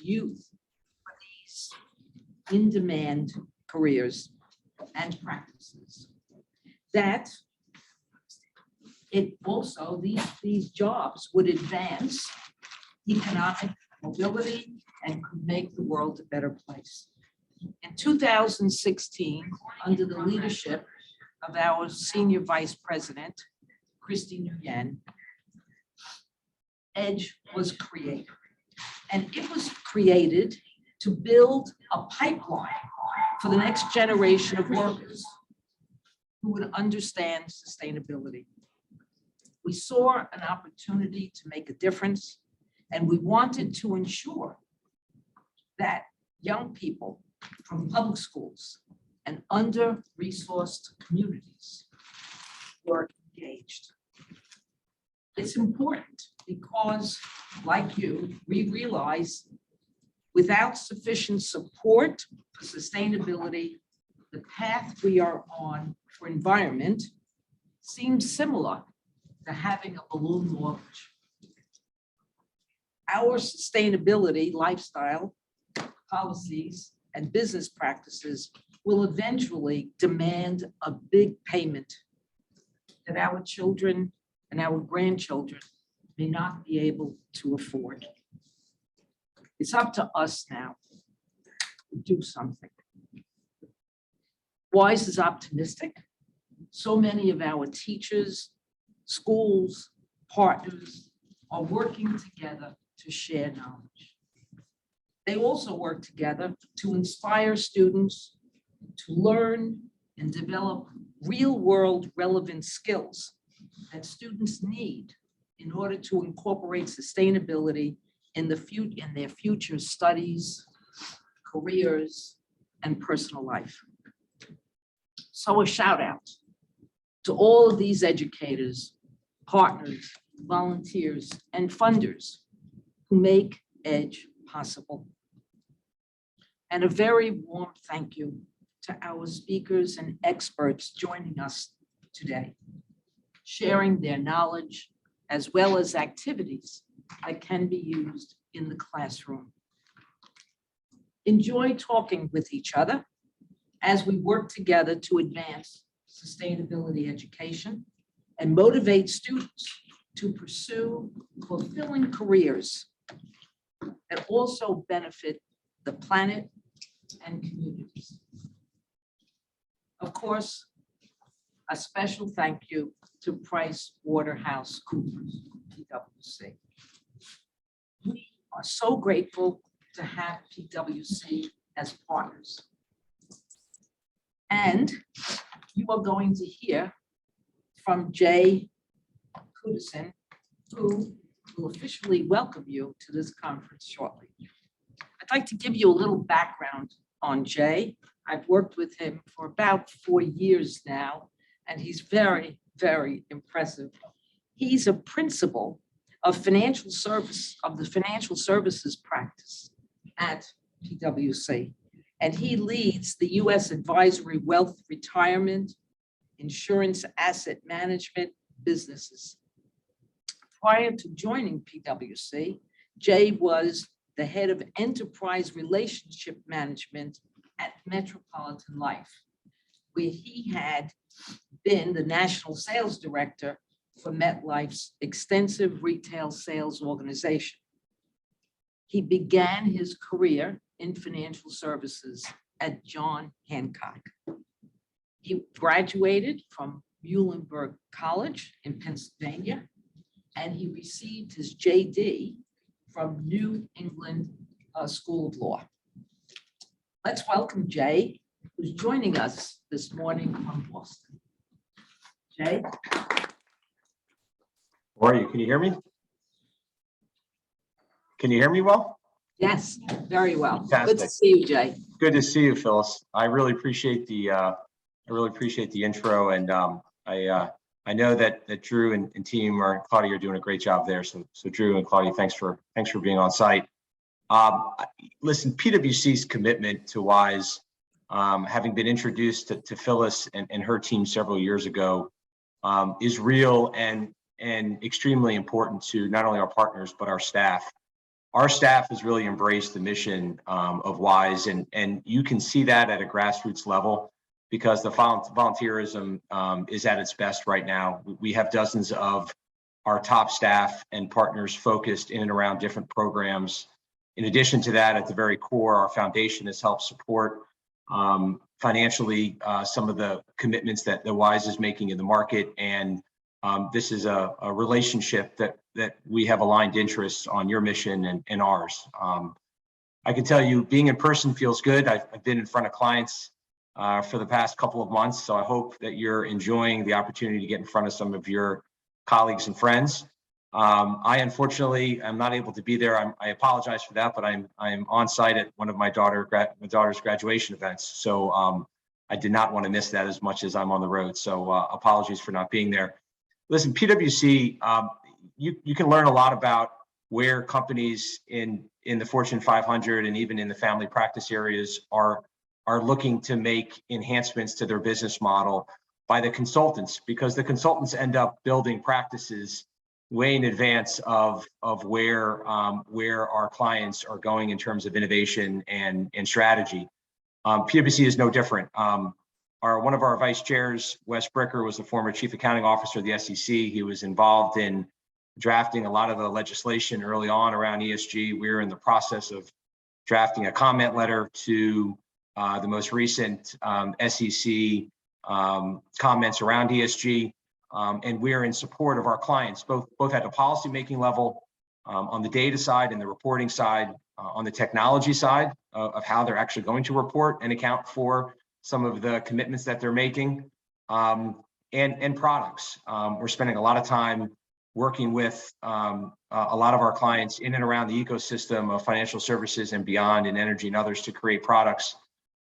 youth for these in-demand careers and practices. That it also, these jobs would advance economic mobility and could make the world a better place. In 2016, under the leadership of our Senior Vice President, Kristy Nguyen, EGE was created. And it was created to build a pipeline for the next generation of workers who would understand sustainability. We saw an opportunity to make a difference, and we wanted to ensure that young people from public schools and under-resourced communities were engaged. It's important because, like you, we realize without sufficient support for sustainability, the path we are on for environment seems similar to having a balloon launch. Our sustainability lifestyle, policies, and business practices will eventually demand a big payment that our children and our grandchildren may not be able to afford. It's up to us now to do something. WISE is optimistic. So many of our teachers, schools, partners are working together to share knowledge. They also work together to inspire students to learn and develop real-world relevant skills that students need in order to incorporate sustainability in their future studies, careers, and personal life. So a shout out to all of these educators, partners, volunteers, and funders who make EDGE possible. And a very warm thank you to our speakers and experts joining us today, sharing their knowledge as well as activities that can be used in the classroom. Enjoy talking with each other as we work together to advance sustainability education and motivate students to pursue fulfilling careers that also benefit the planet and communities. Of course, a special thank you to PricewaterhouseCoopers, PwC. We are so grateful to have PwC as partners. And you are going to hear from Jay Kaduson, who will officially welcome you to this conference shortly. I'd like to give you a little background on Jay. I've worked with him for about 4 years now, and he's very, very impressive. He's a principal of the financial services practice at PwC, and he leads the U.S. advisory wealth retirement, insurance asset management businesses. Prior to joining PwC, Jay was the head of enterprise relationship management at Metropolitan Life, where he had been the national sales director for MetLife's extensive retail sales organization. He began his career in financial services at John Hancock. He graduated from Muhlenberg College in Pennsylvania, and he received his JD from New England School of Law. Let's welcome Jay, who's joining us this morning from Boston. Jay? How are you? Can you hear me? Can you hear me well? Yes, very well. Fantastic. Good to see you, Jay. Good to see you, Phyllis. I really appreciate the intro, and I know that Drew and team and Claudia are doing a great job there. So Drew and Claudia, thanks for being on site. Listen, PwC's commitment to WISE, having been introduced to Phyllis and her team several years ago, is real and extremely important to not only our partners but our staff. our staff has really embraced the mission of WISE, and you can see that at a grassroots level because the volunteerism is at its best right now. We have dozens of our top staff and partners focused in and around different programs. In addition to that, at the very core, our foundation has helped support financially some of the commitments that the WISE is making in the market. And this is a relationship that we have aligned interests on your mission and ours. I can tell you being in person feels good. I've been in front of clients for the past couple of months, so I hope that you're enjoying the opportunity to get in front of some of your colleagues and friends. I unfortunately am not able to be there. I apologize for that, but I'm on site at one of my daughter's graduation events. So I did not want to miss that as much as I'm on the road. So apologies for not being there. Listen, PwC, you can learn a lot about where companies in the Fortune 500 and even in the family practice areas are looking to make enhancements to their business model by the consultants, because the consultants end up building practices way in advance of where our clients are going in terms of innovation and strategy. PwC is no different. One of our vice chairs, Wes Bricker, was the former chief accounting officer of the SEC. He was involved in drafting a lot of the legislation early on around ESG. We're in the process of drafting a comment letter to the most recent SEC comments around ESG, and we're in support of our clients, both at the policymaking level, on the data side and the reporting side, on the technology side of how they're actually going to report and account for some of the commitments that they're making, and products. We're spending a lot of time working with a lot of our clients in and around the ecosystem of financial services and beyond, in energy and others, to create products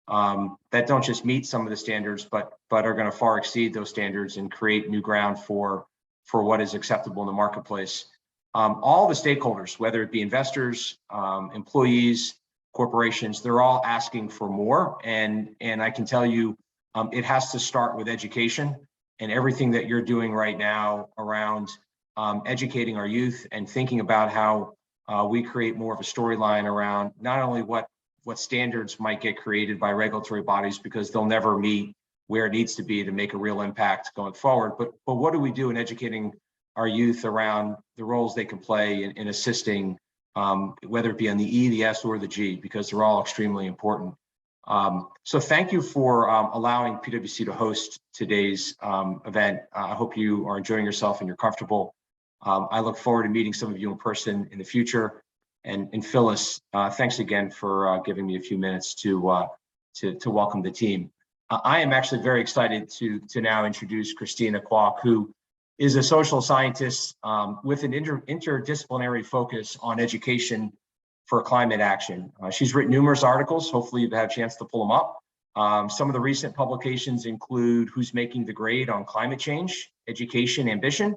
that don't just meet some of the standards, but are going to far exceed those standards and create new ground for what is acceptable in the marketplace. All the stakeholders, whether it be investors, employees, corporations, they're all asking for more. And I can tell you, it has to start with education, and everything that you're doing right now around educating our youth and thinking about how we create more of a storyline around not only what standards might get created by regulatory bodies, because they'll never meet where it needs to be to make a real impact going forward, but what do we do in educating our youth around the roles they can play in assisting, whether it be on the E, the S, or the G, because they're all extremely important. So thank you for allowing PwC to host today's event. I hope you are enjoying yourself and you're comfortable. I look forward to meeting some of you in person in the future. And Phyllis, thanks again for giving me a few minutes to welcome the team. I am actually very excited to now introduce Christina Kwauk, who is a social scientist with an interdisciplinary focus on education for climate action. She's written numerous articles. Hopefully you've had a chance to pull them up. Some of the recent publications include Who's Making the Grade on Climate Change, Education, Ambition,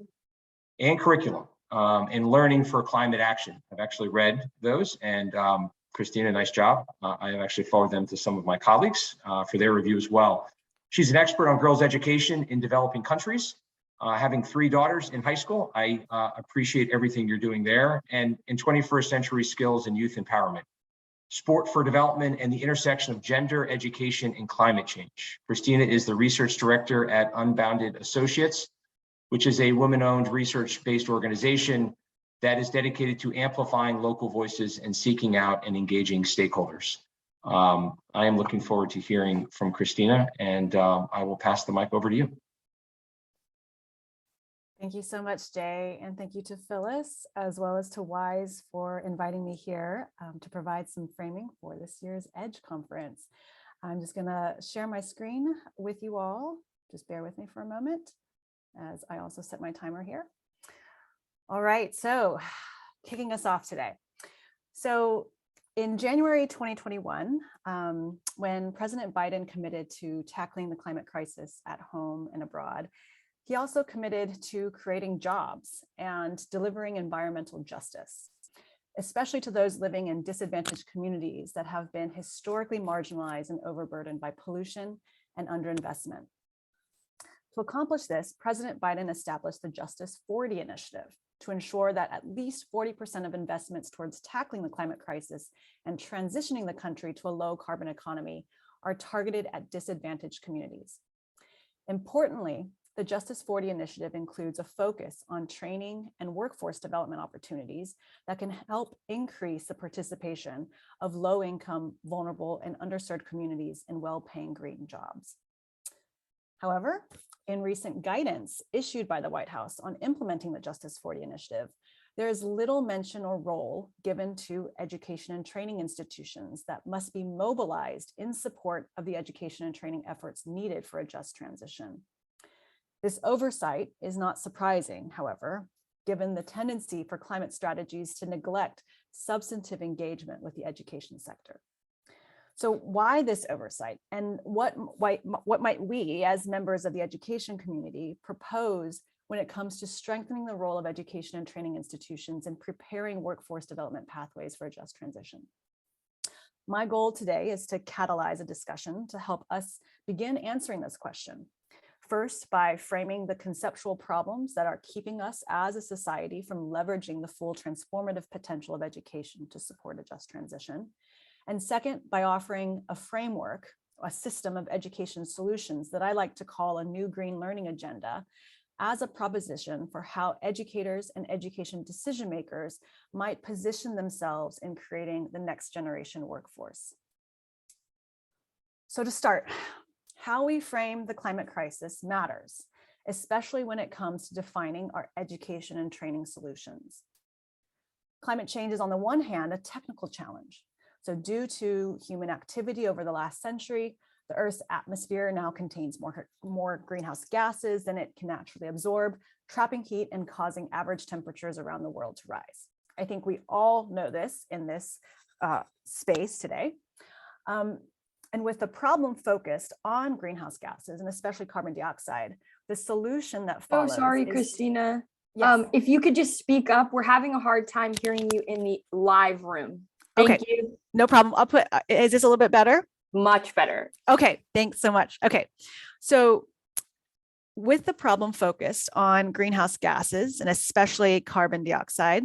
and Curriculum, and Learning for Climate Action. I've actually read those, and Christina, nice job. I have actually forwarded them to some of my colleagues for their review as well. She's an expert on girls' education in developing countries. Having 3 daughters in high school, I appreciate everything you're doing there, and in 21st century skills and youth empowerment, sport for development, and the intersection of gender, education, and climate change. Christina is the research director at Unbound Associates, which is a women-owned research-based organization that is dedicated to amplifying local voices and seeking out and engaging stakeholders. I am looking forward to hearing from Christina, and I will pass the mic over to you. Thank you so much, Jay, and thank you to Phyllis, as well as to WISE for inviting me here to provide some framing for this year's EDGE conference. I'm just gonna share my screen with you all. Just bear with me for a moment as I also set my timer here. All right, so kicking us off today. So in January 2021, when President Biden committed to tackling the climate crisis at home and abroad, he also committed to creating jobs and delivering environmental justice, especially to those living in disadvantaged communities that have been historically marginalized and overburdened by pollution and underinvestment. To accomplish this, President Biden established the Justice 40 initiative, to ensure that at least 40% of investments towards tackling the climate crisis and transitioning the country to a low carbon economy are targeted at disadvantaged communities. Importantly, the Justice 40 initiative includes a focus on training and workforce development opportunities that can help increase the participation of low-income, vulnerable, and underserved communities in well-paying green jobs. However, in recent guidance issued by the White House on implementing the Justice 40 initiative, there is little mention or role given to education and training institutions that must be mobilized in support of the education and training efforts needed for a just transition. This oversight is not surprising, however, given the tendency for climate strategies to neglect substantive engagement with the education sector. So why this oversight, and what might we as members of the education community propose when it comes to strengthening the role of education and training institutions and preparing workforce development pathways for a just transition? My goal today is to catalyze a discussion to help us begin answering this question. First, by framing the conceptual problems that are keeping us as a society from leveraging the full transformative potential of education to support a just transition. And second, by offering a framework, a system of education solutions that I like to call a new green learning agenda as a proposition for how educators and education decision makers might position themselves in creating the next generation workforce. So to start, how we frame the climate crisis matters, especially when it comes to defining our education and training solutions. Climate change is on the one hand a technical challenge. So due to human activity over the last century, the Earth's atmosphere now contains more greenhouse gases than it can naturally absorb, trapping heat and causing average temperatures around the world to rise. I think we all know this in this space today. And with the problem focused on greenhouse gases and especially carbon dioxide, the solution that follows— Oh, sorry, Christina. Yes. If you could just speak up, we're having a hard time hearing you in the live room. Thank you. No problem. I'll put, is this a little bit better? Much better. Okay, thanks so much. Okay, so with the problem focused on greenhouse gases and especially carbon dioxide,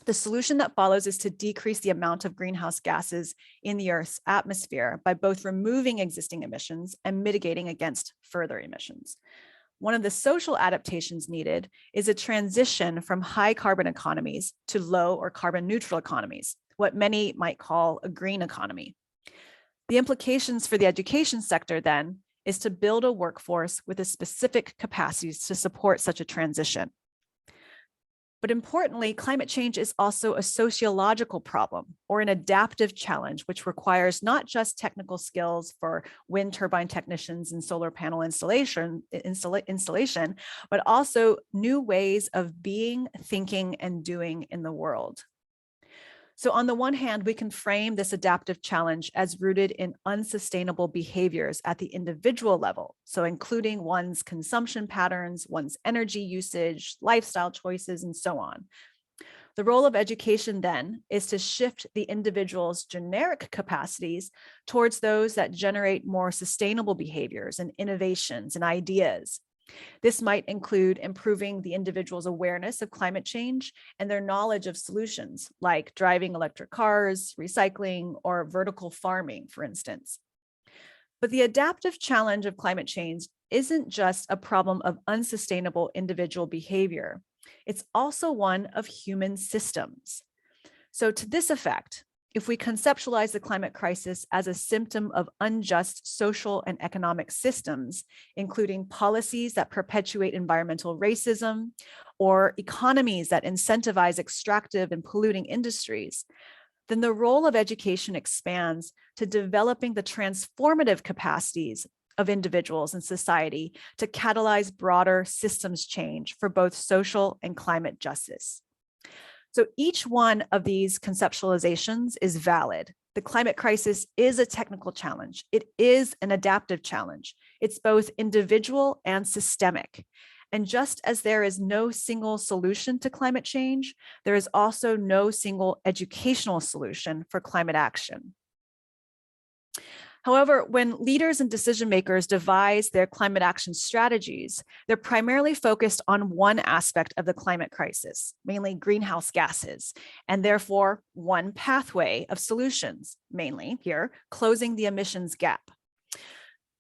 the solution that follows is to decrease the amount of greenhouse gases in the Earth's atmosphere by both removing existing emissions and mitigating against further emissions. One of the social adaptations needed is a transition from high carbon economies to low or carbon neutral economies, what many might call a green economy. The implications for the education sector then is to build a workforce with a specific capacities to support such a transition. But importantly, climate change is also a sociological problem or an adaptive challenge, which requires not just technical skills for wind turbine technicians and solar panel installation, but also new ways of being, thinking, and doing in the world. So on the one hand, we can frame this adaptive challenge as rooted in unsustainable behaviors at the individual level, so including one's consumption patterns, one's energy usage, lifestyle choices, and so on. The role of education then is to shift the individual's generic capacities towards those that generate more sustainable behaviors and innovations and ideas. This might include improving the individual's awareness of climate change and their knowledge of solutions like driving electric cars, recycling, or vertical farming, for instance. But the adaptive challenge of climate change isn't just a problem of unsustainable individual behavior. It's also one of human systems. So to this effect, if we conceptualize the climate crisis as a symptom of unjust social and economic systems, including policies that perpetuate environmental racism or economies that incentivize extractive and polluting industries, then the role of education expands to developing the transformative capacities of individuals and society to catalyze broader systems change for both social and climate justice. So each one of these conceptualizations is valid. The climate crisis is a technical challenge. It is an adaptive challenge. It's both individual and systemic. And just as there is no single solution to climate change, there is also no single educational solution for climate action. However, when leaders and decision makers devise their climate action strategies, they're primarily focused on one aspect of the climate crisis, mainly greenhouse gases, and therefore one pathway of solutions, mainly here, closing the emissions gap.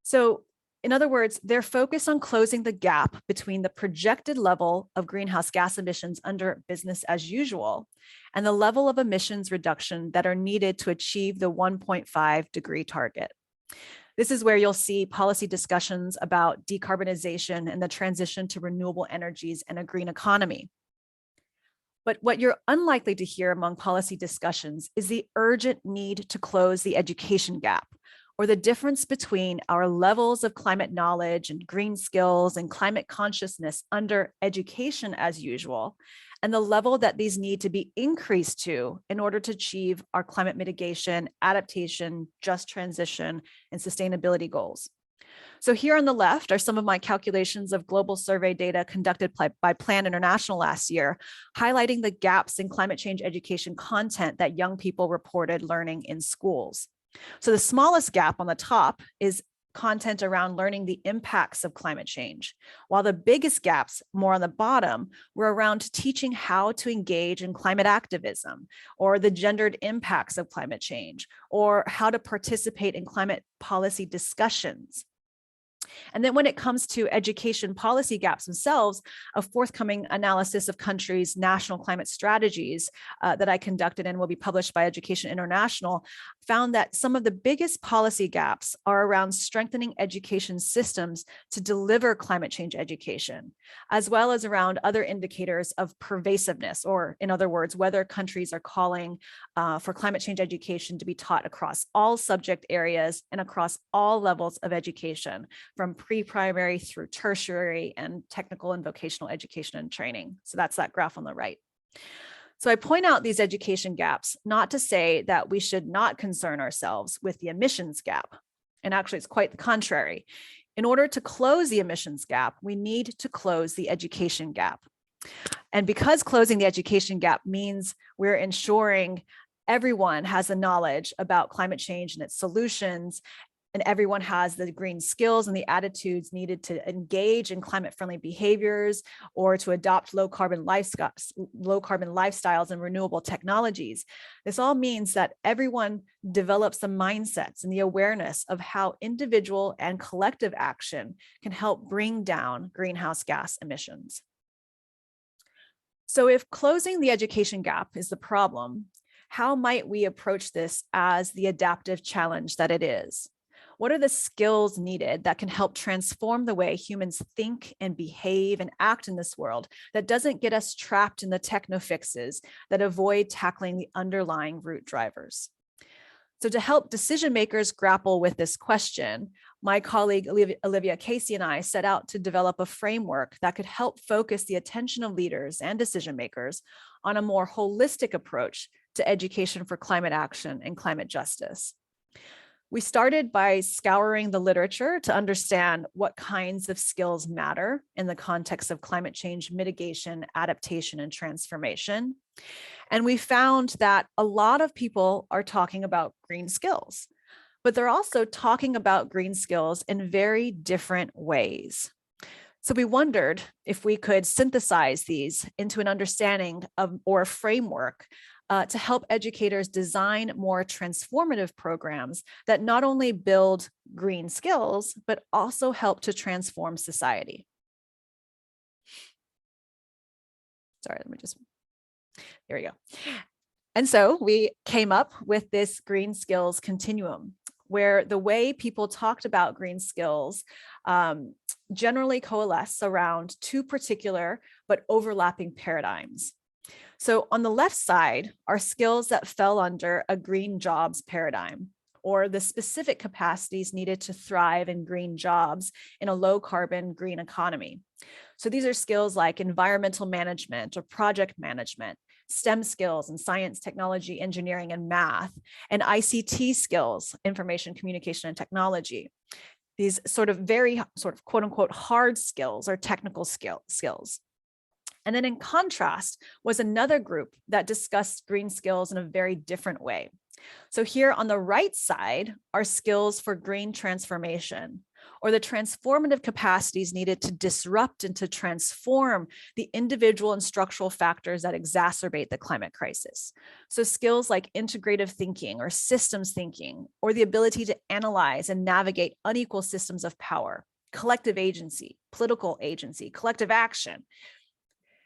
So in other words, they're focused on closing the gap between the projected level of greenhouse gas emissions under business as usual and the level of emissions reduction that are needed to achieve the 1.5 degree target. This is where you'll see policy discussions about decarbonization and the transition to renewable energies and a green economy. But what you're unlikely to hear among policy discussions is the urgent need to close the education gap, or the difference between our levels of climate knowledge and green skills and climate consciousness under education as usual, and the level that these need to be increased to in order to achieve our climate mitigation, adaptation, just transition, and sustainability goals. So here on the left are some of my calculations of global survey data conducted by Plan International last year, highlighting the gaps in climate change education content that young people reported learning in schools. So the smallest gap on the top is content around learning the impacts of climate change, while the biggest gaps, more on the bottom, were around teaching how to engage in climate activism, or the gendered impacts of climate change, or how to participate in climate policy discussions. And then when it comes to education policy gaps themselves, a forthcoming analysis of countries' national climate strategies that I conducted and will be published by Education International found that some of the biggest policy gaps are around strengthening education systems to deliver climate change education, as well as around other indicators of pervasiveness, or in other words, whether countries are calling for climate change education to be taught across all subject areas and across all levels of education, from pre-primary through tertiary and technical and vocational education and training. So that's that graph on the right. So I point out these education gaps, not to say that we should not concern ourselves with the emissions gap. And actually, it's quite the contrary. In order to close the emissions gap, we need to close the education gap. And because closing the education gap means we're ensuring everyone has the knowledge about climate change and its solutions, and everyone has the green skills and the attitudes needed to engage in climate-friendly behaviors or to adopt low-carbon lifestyles and renewable technologies. This all means that everyone develops the mindsets and the awareness of how individual and collective action can help bring down greenhouse gas emissions. So if closing the education gap is the problem, how might we approach this as the adaptive challenge that it is? What are the skills needed that can help transform the way humans think and behave and act in this world that doesn't get us trapped in the techno fixes that avoid tackling the underlying root drivers? So to help decision makers grapple with this question, my colleague Olivia Casey and I set out to develop a framework that could help focus the attention of leaders and decision makers on a more holistic approach to education for climate action and climate justice. We started by scouring the literature to understand what kinds of skills matter in the context of climate change mitigation, adaptation, and transformation. And we found that a lot of people are talking about green skills, but they're also talking about green skills in very different ways. So we wondered if we could synthesize these into an understanding of, or a framework to help educators design more transformative programs that not only build green skills, but also help to transform society. Sorry, here we go. And so we came up with this green skills continuum, where the way people talked about green skills generally coalesce around two particular but overlapping paradigms. So on the left side are skills that fell under a green jobs paradigm, or the specific capacities needed to thrive in green jobs in a low carbon green economy. So these are skills like environmental management or project management, STEM skills and science, technology, engineering, and math, and ICT skills, information, communication, and technology. These very quote unquote hard skills or technical skills. And then in contrast was another group that discussed green skills in a very different way. So here on the right side are skills for green transformation, or the transformative capacities needed to disrupt and to transform the individual and structural factors that exacerbate the climate crisis. So skills like integrative thinking or systems thinking, or the ability to analyze and navigate unequal systems of power, collective agency, political agency, collective action.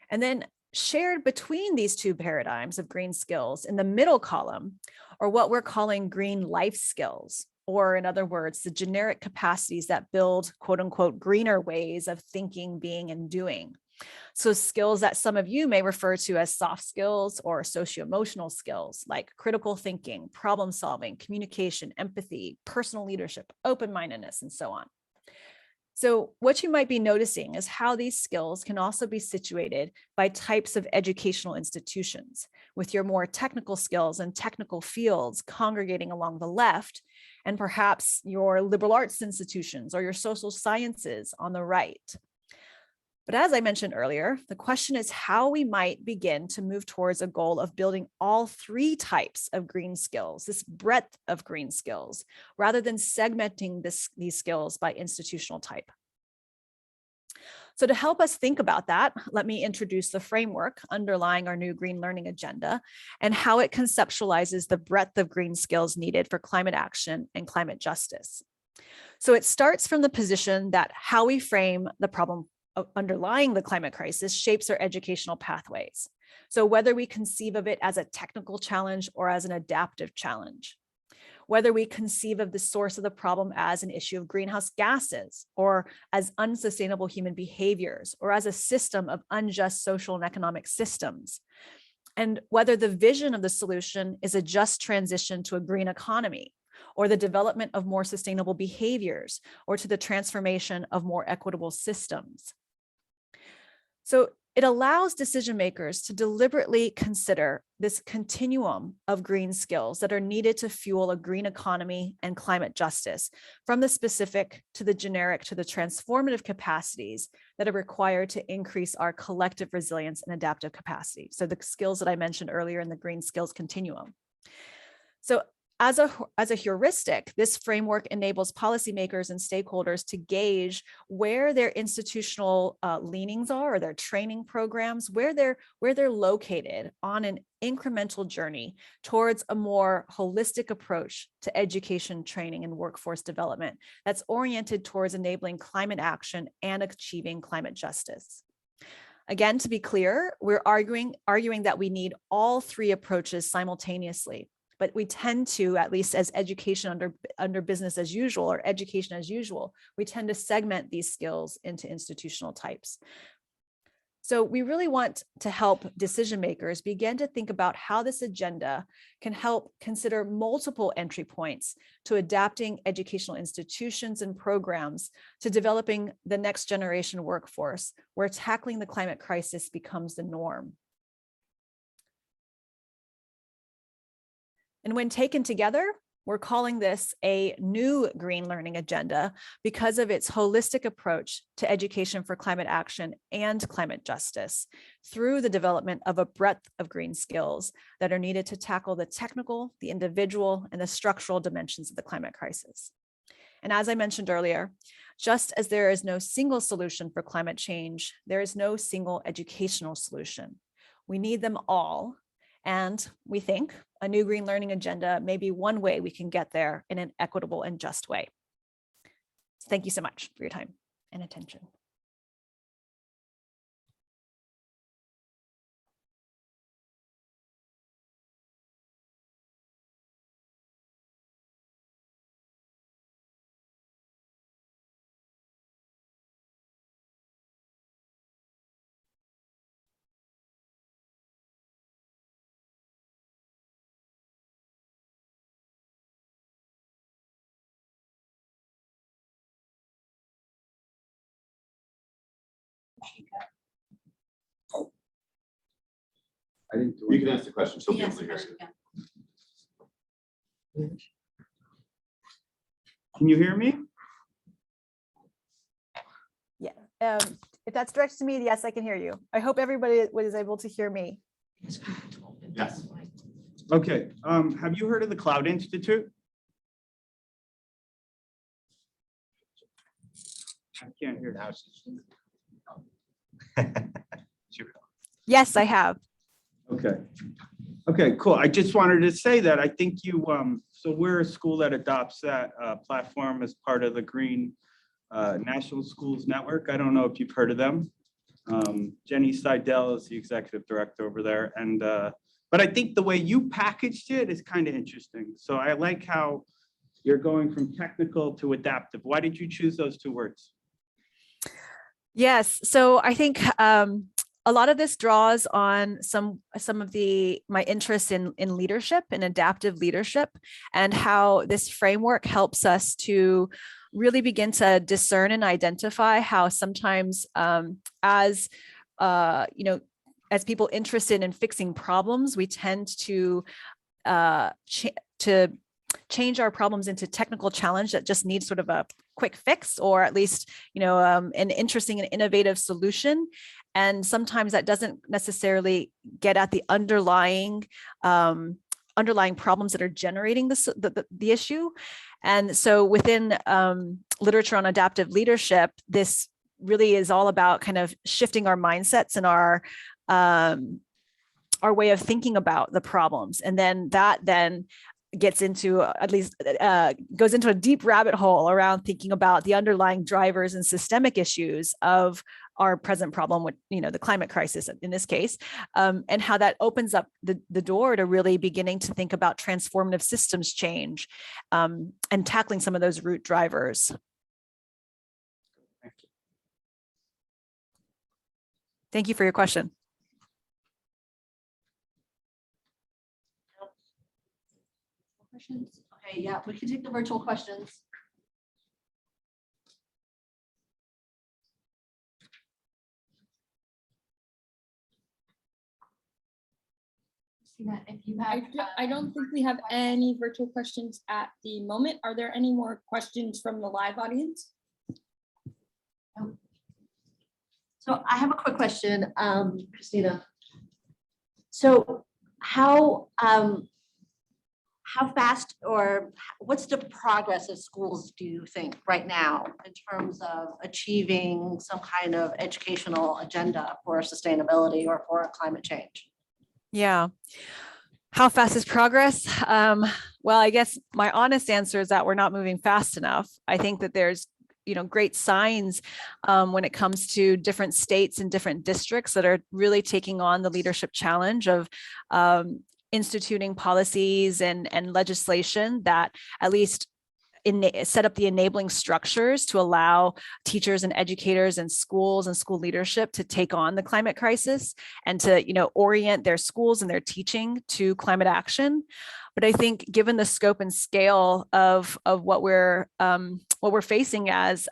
And then shared between these two paradigms of green skills in the middle column are what we're calling green life skills, or in other words, the generic capacities that build quote unquote greener ways of thinking, being, and doing. So skills that some of you may refer to as soft skills or socio-emotional skills like critical thinking, problem solving, communication, empathy, personal leadership, open-mindedness, and so on. So what you might be noticing is how these skills can also be situated by types of educational institutions, with your more technical skills and technical fields congregating along the left, and perhaps your liberal arts institutions or your social sciences on the right. But as I mentioned earlier, the question is how we might begin to move towards a goal of building all three types of green skills, this breadth of green skills, rather than segmenting these skills by institutional type. So to help us think about that, let me introduce the framework underlying our new green learning agenda and how it conceptualizes the breadth of green skills needed for climate action and climate justice. So it starts from the position that how we frame the problem underlying the climate crisis shapes our educational pathways. So whether we conceive of it as a technical challenge or as an adaptive challenge, whether we conceive of the source of the problem as an issue of greenhouse gases or as unsustainable human behaviors or as a system of unjust social and economic systems, and whether the vision of the solution is a just transition to a green economy or the development of more sustainable behaviors or to the transformation of more equitable systems. So it allows decision makers to deliberately consider this continuum of green skills that are needed to fuel a green economy and climate justice, from the specific to the generic to the transformative capacities that are required to increase our collective resilience and adaptive capacity. So the skills that I mentioned earlier in the green skills continuum. So as a heuristic, this framework enables policymakers and stakeholders to gauge where their institutional leanings are, or their training programs, where they're located on an incremental journey towards a more holistic approach to education, training, and workforce development that's oriented towards enabling climate action and achieving climate justice. Again, to be clear, we're arguing that we need all three approaches simultaneously. But we tend to, at least as education under business as usual or education as usual, we tend to segment these skills into institutional types. So we really want to help decision makers begin to think about how this agenda can help consider multiple entry points to adapting educational institutions and programs to developing the next generation workforce, where tackling the climate crisis becomes the norm. And when taken together, we're calling this a new green learning agenda because of its holistic approach to education for climate action and climate justice through the development of a breadth of green skills that are needed to tackle the technical, the individual, and the structural dimensions of the climate crisis. And as I mentioned earlier, just as there is no single solution for climate change, there is no single educational solution. We need them all. And we think a new green learning agenda may be one way we can get there in an equitable and just way. So thank you so much for your time and attention. You can ask the question, she'll be able to hear you. Can you hear me? Yeah, if that's directed to me, yes, I can hear you. I hope everybody was able to hear me. Yes. Okay, have you heard of the Cloud Institute? I can't hear now. Yes, I have. Okay. Okay, cool. I just wanted to say that I think you, so we're a school that adopts that platform as part of the Green National Schools Network. I don't know if you've heard of them. Jenny Seidel is the executive director over there. And, but I think the way you packaged it is kind of interesting. So I like how you're going from technical to adaptive. Why did you choose those two words? Yes, so I think a lot of this draws on some of my interest in leadership and adaptive leadership, and how this framework helps us to really begin to discern and identify how sometimes as people interested in fixing problems, we tend to change our problems into technical challenge that just needs sort of a quick fix, or at least, an interesting and innovative solution. And sometimes that doesn't necessarily get at the underlying problems that are generating the issue. And so within literature on adaptive leadership, this really is all about kind of shifting our mindsets and our way of thinking about the problems. And then that gets into, at least goes into a deep rabbit hole around thinking about the underlying drivers and systemic issues of our present problem with, the climate crisis in this case, and how that opens up the door to really beginning to think about transformative systems change, and tackling some of those root drivers. Thank you for your question. Questions? Okay, yeah, we can take the virtual questions. Christina, if you have, I don't think we have any virtual questions at the moment. Are there any more questions from the live audience? no. So I have a quick question, Christina. So how fast, or what's the progress of schools, do you think, right now in terms of achieving some kind of educational agenda for sustainability or for climate change? Yeah. How fast is progress? Well, I guess my honest answer is that we're not moving fast enough. I think that there's great signs when it comes to different states and different districts that are really taking on the leadership challenge of instituting policies and legislation that at least set up the enabling structures to allow teachers and educators and school leadership to take on the climate crisis and to orient their schools and their teaching to climate action. But I think given the scope and scale of what we're facing as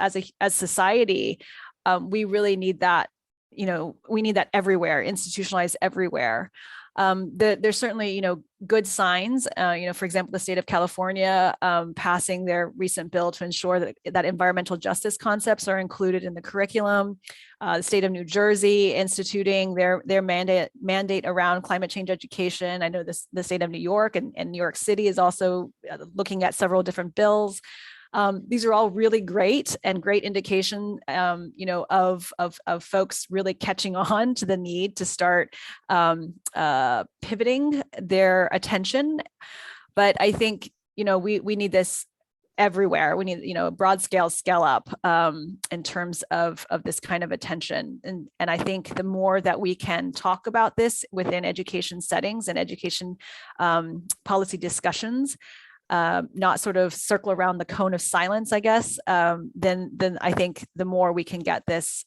society, we really need that. We need that everywhere, institutionalized everywhere. There's certainly, good signs, for example, the state of California passing their recent bill to ensure that environmental justice concepts are included in the curriculum. The state of New Jersey instituting their mandate around climate change education. I know the state of New York and New York City is also looking at several different bills. These are all really great and great indication, of folks really catching on to the need to start pivoting their attention. But I think, we need this everywhere. We need, broad scale up in terms of this kind of attention. And I think the more that we can talk about this within education settings and education policy discussions, not sort of circle around the cone of silence, I guess, then I think the more we can get this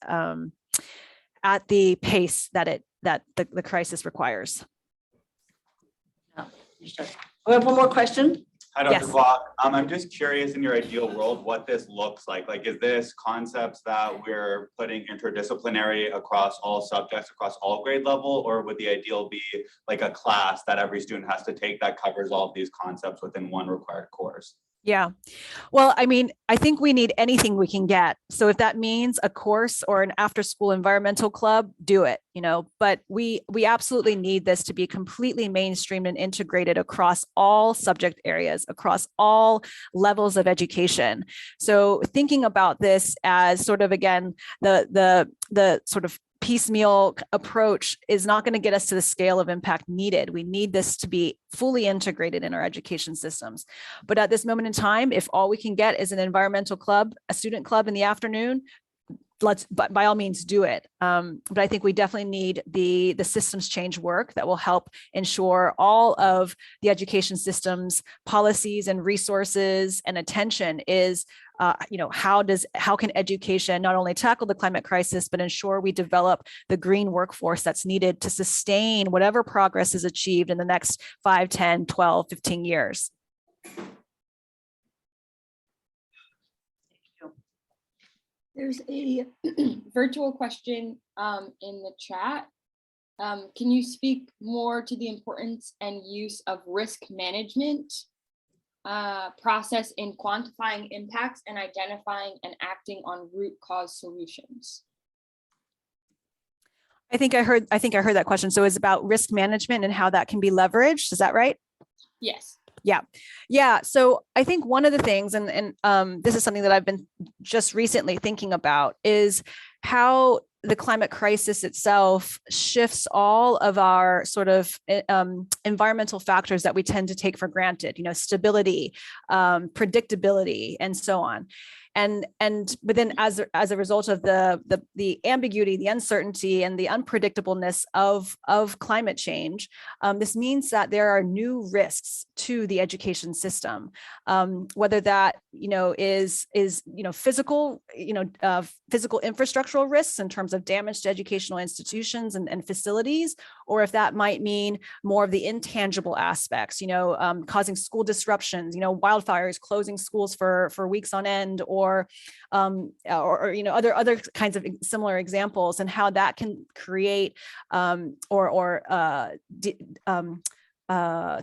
at the pace that the crisis requires. We have one more question. Hi, Dr. Yes. Kwauk. I'm just curious, in your ideal world, what this looks like. Like, is this concepts that we're putting interdisciplinary across all subjects, across all grade level, or would the ideal be like a class that every student has to take that covers all of these concepts within one required course? Yeah. Well, I mean, I think we need anything we can get. So if that means a course or an after-school environmental club, do it, but we absolutely need this to be completely mainstreamed and integrated across all subject areas, across all levels of education. So thinking about this as sort of, again, the sort of piecemeal approach is not going to get us to the scale of impact needed. We need this to be fully integrated in our education systems. But at this moment in time, if all we can get is an environmental club, a student club in the afternoon, let's, but by all means do it. But I think we definitely need the systems change work that will help ensure all of the education systems policies and resources and attention is how can education not only tackle the climate crisis, but ensure we develop the green workforce that's needed to sustain whatever progress is achieved in the next 5, 10, 12, 15 years. There's a virtual question in the chat. Can you speak more to the importance and use of risk management process in quantifying impacts and identifying and acting on root cause solutions? I think I heard that question. So it's about risk management and how that can be leveraged. Is that right? Yes. Yeah. So I think one of the things, and this is something that I've been just recently thinking about, is how the climate crisis itself shifts all of our sort of environmental factors that we tend to take for granted, stability, predictability, and so on. But then as a result of the ambiguity, the uncertainty, and the unpredictableness of climate change, this means that there are new risks to the education system, whether that is physical infrastructural risks in terms of damage to educational institutions and facilities, or if that might mean more of the intangible aspects, causing school disruptions, wildfires, closing schools for weeks on end, or other kinds of similar examples, and how that can create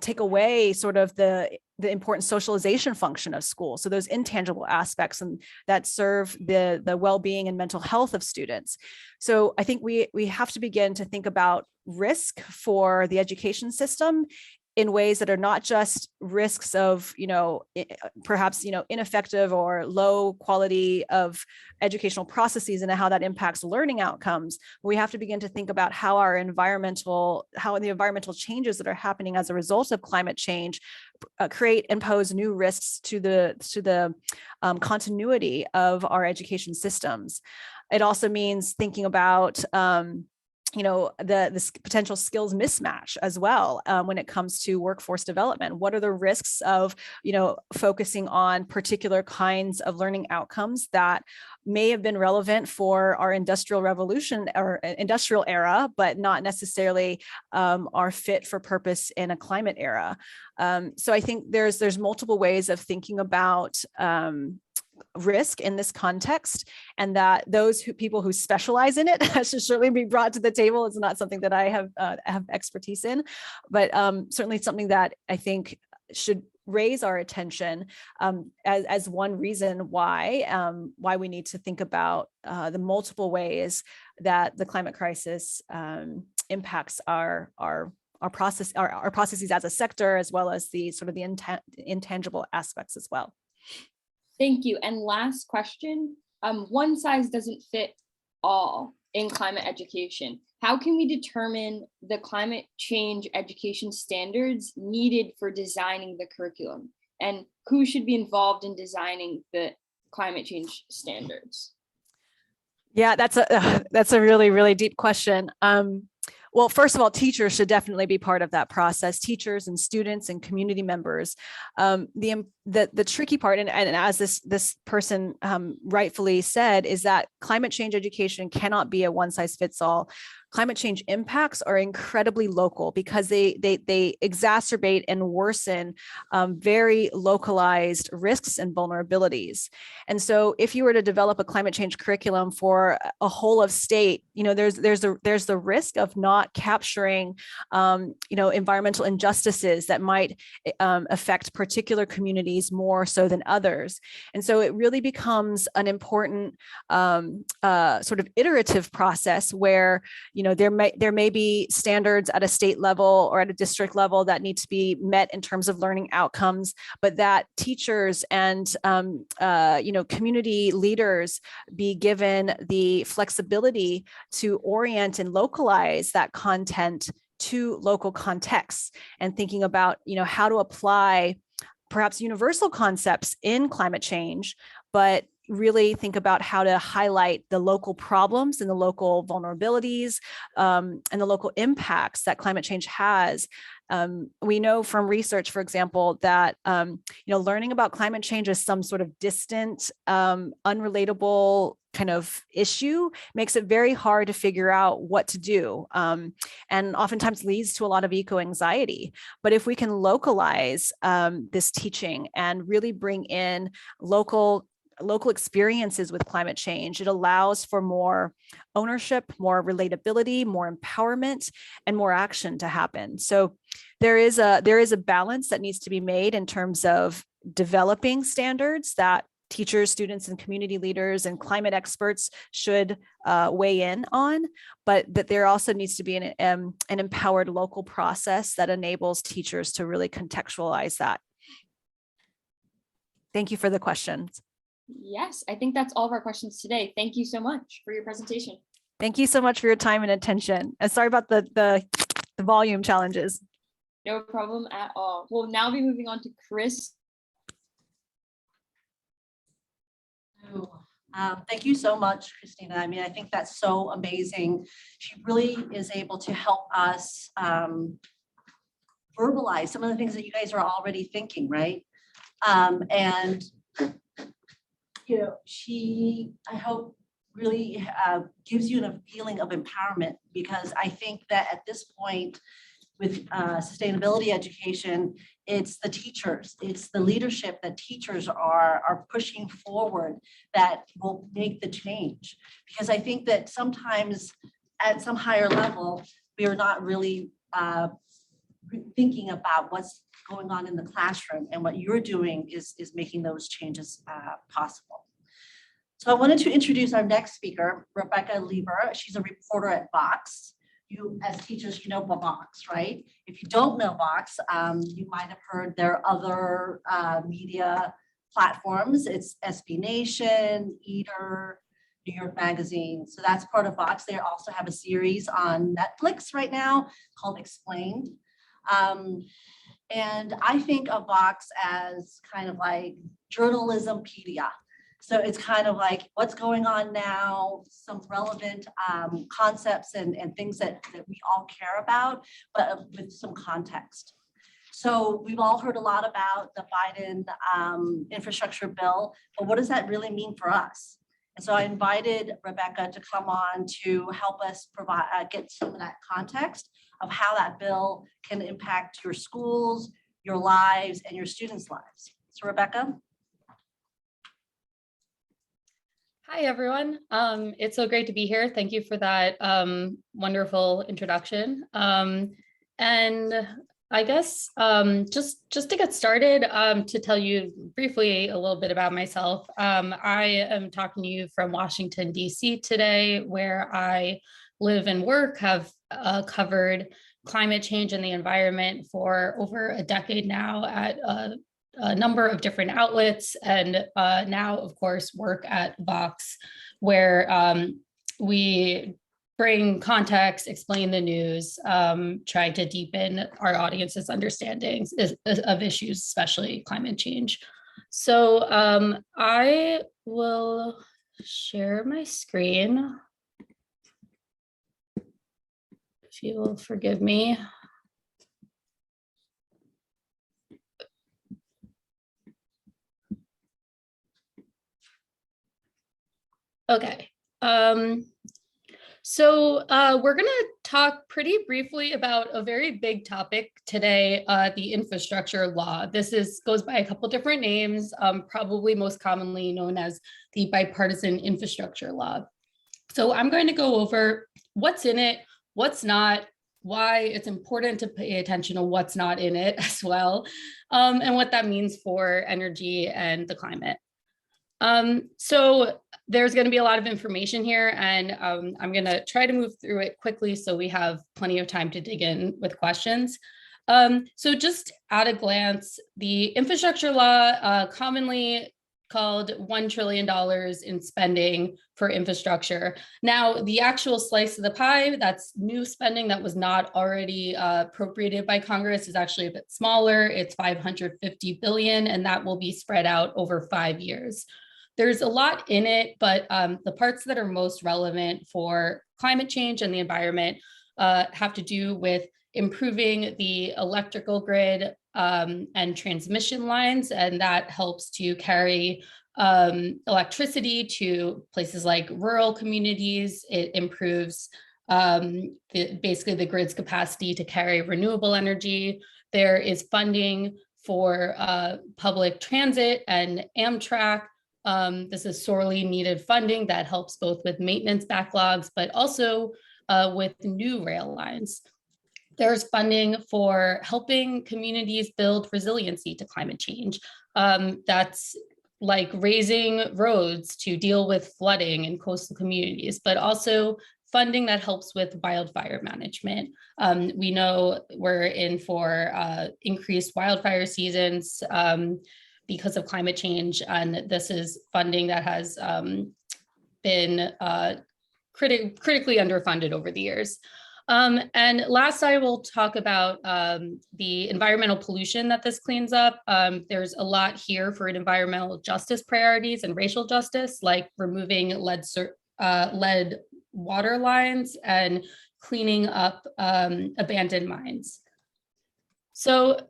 take away sort of the important socialization function of school. So those intangible aspects and that serve the well-being and mental health of students. So I think we have to begin to think about risk for the education system in ways that are not just risks of, perhaps, ineffective or low quality of educational processes and how that impacts learning outcomes. We have to begin to think about how the environmental changes that are happening as a result of climate change create and pose new risks to the continuity of our education systems. It also means thinking about the potential skills mismatch as well when it comes to workforce development. What are the risks of, focusing on particular kinds of learning outcomes that may have been relevant for our industrial revolution or industrial era, but not necessarily are fit for purpose in a climate era. So I think there's multiple ways of thinking about risk in this context, and that people who specialize in it should certainly be brought to the table. It's not something that I have expertise in, but certainly something that I think should raise our attention as one reason why we need to think about the multiple ways that the climate crisis impacts our processes as a sector, as well as the sort of the intangible aspects as well. Thank you. And last question, one size doesn't fit all in climate education. How can we determine the climate change education standards needed for designing the curriculum? And who should be involved in designing the climate change standards? Yeah, that's a really, really deep question. Well, first of all, teachers should definitely be part of that process. Teachers and students and community members. The tricky part, and as this person rightfully said, is that climate change education cannot be a one size fits all. climate change impacts are incredibly local because they exacerbate and worsen very localized risks and vulnerabilities. And so if you were to develop a climate change curriculum for a whole of state, there's the risk of not capturing environmental injustices that might affect particular communities more so than others. And so it really becomes an important sort of iterative process where there may be standards at a state level or at a district level that need to be met in terms of learning outcomes, but that teachers and community leaders be given the flexibility to orient and localize that content to local contexts, and thinking about how to apply perhaps universal concepts in climate change, but really think about how to highlight the local problems and the local vulnerabilities and the local impacts that climate change has. We know from research, for example, that learning about climate change as some sort of distant, unrelatable kind of issue makes it very hard to figure out what to do, and oftentimes leads to a lot of eco-anxiety. But if we can localize this teaching and really bring in local experiences with climate change, it allows for more ownership, more relatability, more empowerment, and more action to happen. So there is a balance that needs to be made in terms of developing standards that teachers, students, and community leaders and climate experts should weigh in on, but that there also needs to be an empowered local process that enables teachers to really contextualize that. Thank you for the questions. Yes, I think that's all of our questions today. Thank you so much for your presentation. Thank you so much for your time and attention. And sorry about the volume challenges. No problem at all. We'll now be moving on to Chris. Thank you so much, Christina. I mean, I think that's so amazing. She really is able to help us verbalize some of the things that you guys are already thinking, right? And she, I hope, really gives you a feeling of empowerment, because I think that at this point with sustainability education, it's the teachers, it's the leadership that teachers are pushing forward that will make the change. Because I think that sometimes at some higher level, we are not really thinking about what's going on in the classroom, and what you're doing is making those changes possible. So I wanted to introduce our next speaker, Rebecca Leber. She's a reporter at Vox. You, as teachers, you know Vox, right? If you don't know Vox, you might have heard there are other media platforms. It's SB Nation, Eater, New York Magazine. So that's part of Vox. They also have a series on Netflix right now called Explained. And I think of Vox as kind of like journalismpedia. So it's kind of like what's going on now, some relevant concepts and things that we all care about, but with some context. So we've all heard a lot about the Biden infrastructure bill, but what does that really mean for us? And so I invited Rebecca to come on to help us provide get some of that context of how that bill can impact your schools, your lives, and your students' lives. So Rebecca. Hi, everyone. It's so great to be here. Thank you for that wonderful introduction. And I guess just to get started, to tell you briefly a little bit about myself, I am talking to you from Washington, D.C. today, where I live and work, have covered climate change and the environment for over a decade now at a number of different outlets, and now, of course, work at Vox, where we bring context, explain the news, try to deepen our audience's understandings of issues, especially climate change. So I will share my screen, if you will forgive me. Okay. So we're going to talk pretty briefly about a very big topic today, the infrastructure law. This goes by a couple different names, probably most commonly known as the bipartisan infrastructure law. So I'm going to go over what's in it, what's not, why it's important to pay attention to what's not in it as well, and what that means for energy and the climate. So there's going to be a lot of information here, and I'm going to try to move through it quickly so we have plenty of time to dig in with questions. So just at a glance, the infrastructure law, commonly called $1 trillion in spending for infrastructure. Now, the actual slice of the pie, that's new spending that was not already appropriated by Congress, is actually a bit smaller. It's $550 billion, and that will be spread out over 5 years. There's a lot in it, but the parts that are most relevant for climate change and the environment have to do with improving the electrical grid and transmission lines, and that helps to carry electricity to places like rural communities. It improves basically the grid's capacity to carry renewable energy. There is funding for public transit and Amtrak. This is sorely needed funding that helps both with maintenance backlogs, but also with new rail lines. There's funding for helping communities build resiliency to climate change. That's like raising roads to deal with flooding in coastal communities, but also funding that helps with wildfire management. We know we're in for increased wildfire seasons because of climate change, and this is funding that has been critically underfunded over the years. And last, I will talk about the environmental pollution that this cleans up. There's a lot here for environmental justice priorities and racial justice, like removing lead water lines and cleaning up abandoned mines. So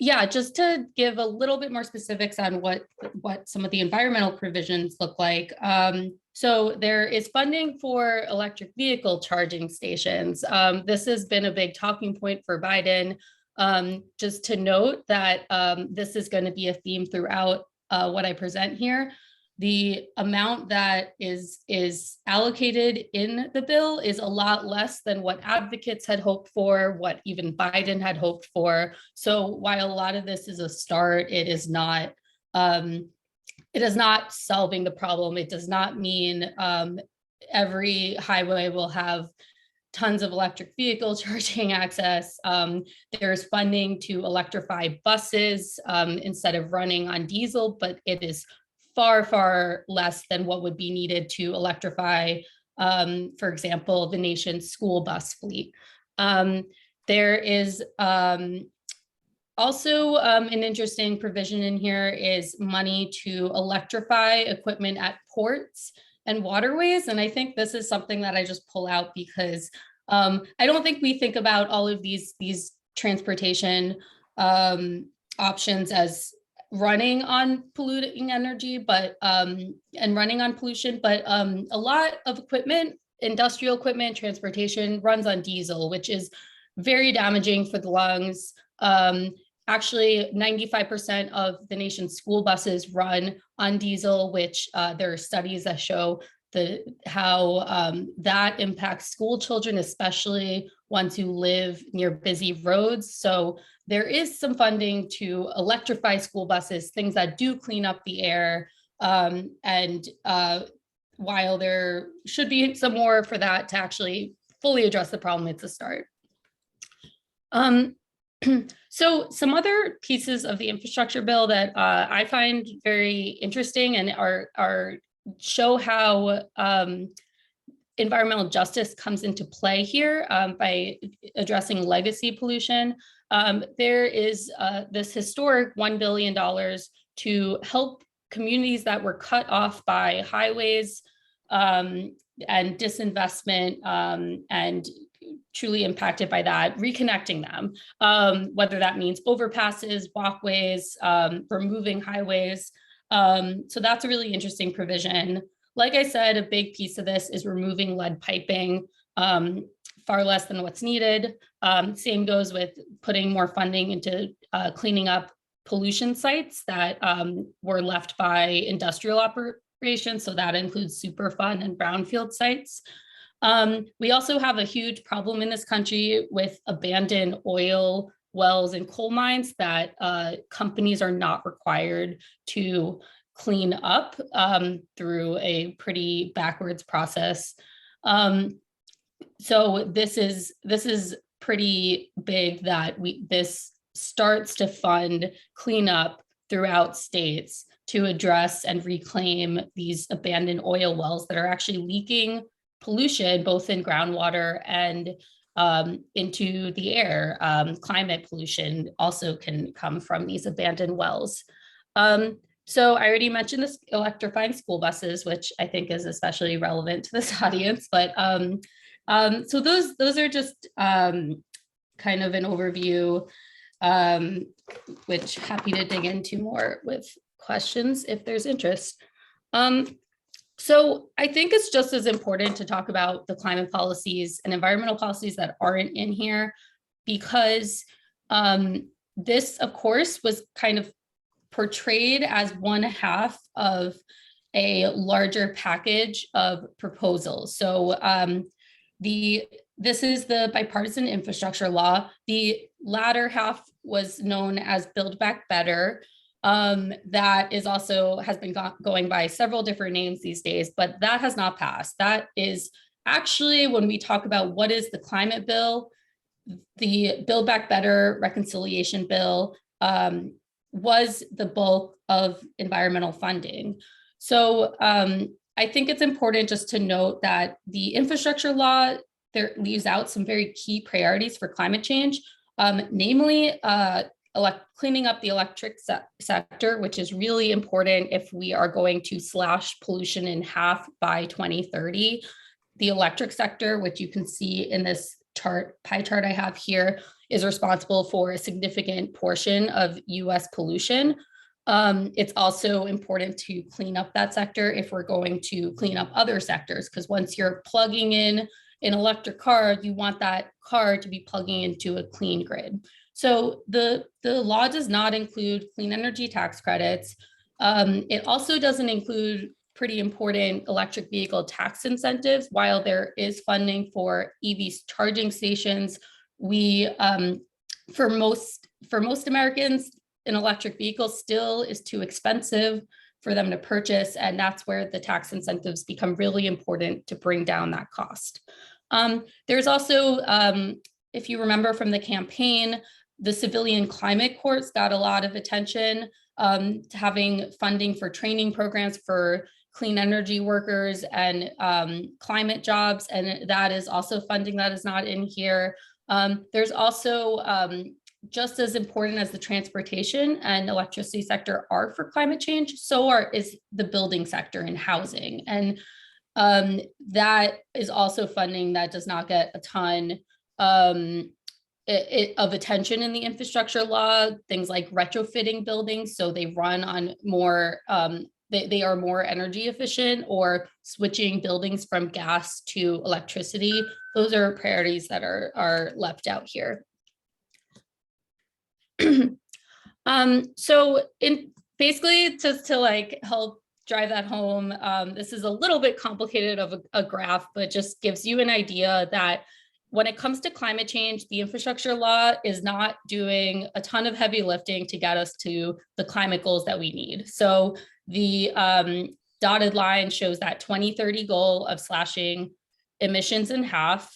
yeah, just to give a little bit more specifics on what some of the environmental provisions look like. So there is funding for electric vehicle charging stations. This has been a big talking point for Biden. Just to note that this is going to be a theme throughout what I present here. The amount that is allocated in the bill is a lot less than what advocates had hoped for, what even Biden had hoped for. So while a lot of this is a start, it is not solving the problem. It does not mean every highway will have tons of electric vehicle charging access. There's funding to electrify buses instead of running on diesel, but it is far, far less than what would be needed to electrify, for example, the nation's school bus fleet. There is also an interesting provision in here is money to electrify equipment at ports and waterways. And I think this is something that I just pull out because I don't think we think about all of these transportation options as running on polluting energy, but and running on pollution, but a lot of equipment, industrial equipment, transportation runs on diesel, which is very damaging for the lungs. Actually, 95% of the nation's school buses run on diesel, which there are studies that show how that impacts school children, especially ones who live near busy roads. So there is some funding to electrify school buses, things that do clean up the air. And while there should be some more for that to actually fully address the problem, it's a start. So some other pieces of the infrastructure bill that I find very interesting and show how environmental justice comes into play here by addressing legacy pollution. There is this historic $1 billion to help communities that were cut off by highways and disinvestment and truly impacted by that, reconnecting them, whether that means overpasses, walkways, removing highways. So that's a really interesting provision. like I said, a big piece of this is removing lead piping, far less than what's needed. Same goes with putting more funding into cleaning up pollution sites that were left by industrial operations. So that includes Superfund and brownfield sites. We also have a huge problem in this country with abandoned oil wells and coal mines that companies are not required to clean up through a pretty backwards process. So this is pretty big that this starts to fund cleanup throughout states to address and reclaim these abandoned oil wells that are actually leaking pollution both in groundwater and into the air. Climate pollution also can come from these abandoned wells. So I already mentioned this electrifying school buses, which I think is especially relevant to this audience, but so those are just kind of an overview, which happy to dig into more with questions if there's interest. So I think it's just as important to talk about the climate policies and environmental policies that aren't in here, because this, of course, was kind of portrayed as one half of a larger package of proposals. So this is the bipartisan infrastructure law. The latter half was known as Build Back Better. That is also has been going by several different names these days, but that has not passed. That is actually, when we talk about what is the climate bill, the Build Back Better reconciliation bill was the bulk of environmental funding. So I think it's important just to note that the infrastructure law there leaves out some very key priorities for climate change, namely cleaning up the electric sector, which is really important if we are going to slash pollution in half by 2030. The electric sector, which you can see in this pie chart I have here, is responsible for a significant portion of US pollution. It's also important to clean up that sector if we're going to clean up other sectors, because once you're plugging in an electric car, you want that car to be plugging into a clean grid. So the law does not include clean energy tax credits. It also doesn't include pretty important electric vehicle tax incentives. While there is funding for EV charging stations, we for most Americans, an electric vehicle still is too expensive for them to purchase, and that's where the tax incentives become really important to bring down that cost. There's also, if you remember from the campaign, the civilian climate courts got a lot of attention, to having funding for training programs for clean energy workers and climate jobs, and that is also funding that is not in here. There's also, just as important as the transportation and electricity sector are for climate change, so is the building sector and housing. And that is also funding that does not get a ton of attention in the infrastructure law, things like retrofitting buildings so they run on more, they are more energy efficient, or switching buildings from gas to electricity. Those are priorities that are left out here. So basically to like help drive that home, this is a little bit complicated of a graph, but just gives you an idea that when it comes to climate change, the infrastructure law is not doing a ton of heavy lifting to get us to the climate goals that we need. So the dotted line shows that 2030 goal of slashing emissions in half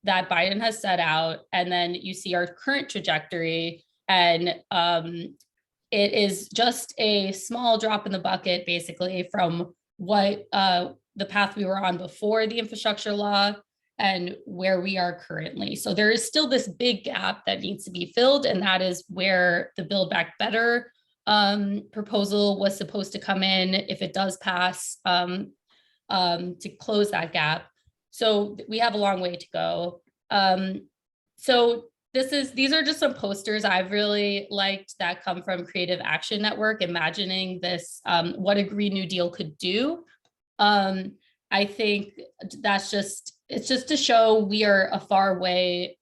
that Biden has set out. And then you see our current trajectory, and it is just a small drop in the bucket, basically, from what the path we were on before the infrastructure law and where we are currently. So there is still this big gap that needs to be filled, and that is where the Build Back Better proposal was supposed to come in, if it does pass, to close that gap. So we have a long way to go. So these are just some posters I've really liked that come from Creative Action Network, imagining this, what a Green New Deal could do. I think it's just to show we are far away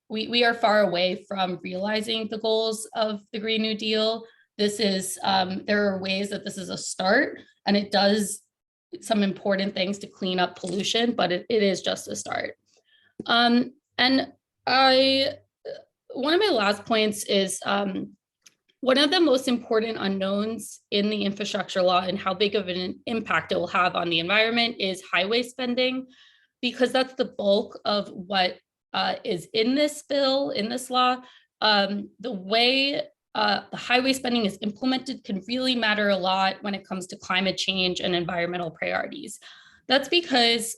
from realizing the goals of the Green New Deal. This is, there are ways that this is a start, and it does some important things to clean up pollution, but it is just a start. And one of my last points is, one of the most important unknowns in the infrastructure law and how big of an impact it will have on the environment is highway spending, because that's the bulk of what is in this bill, in this law. The way the highway spending is implemented can really matter a lot when it comes to climate change and environmental priorities. That's because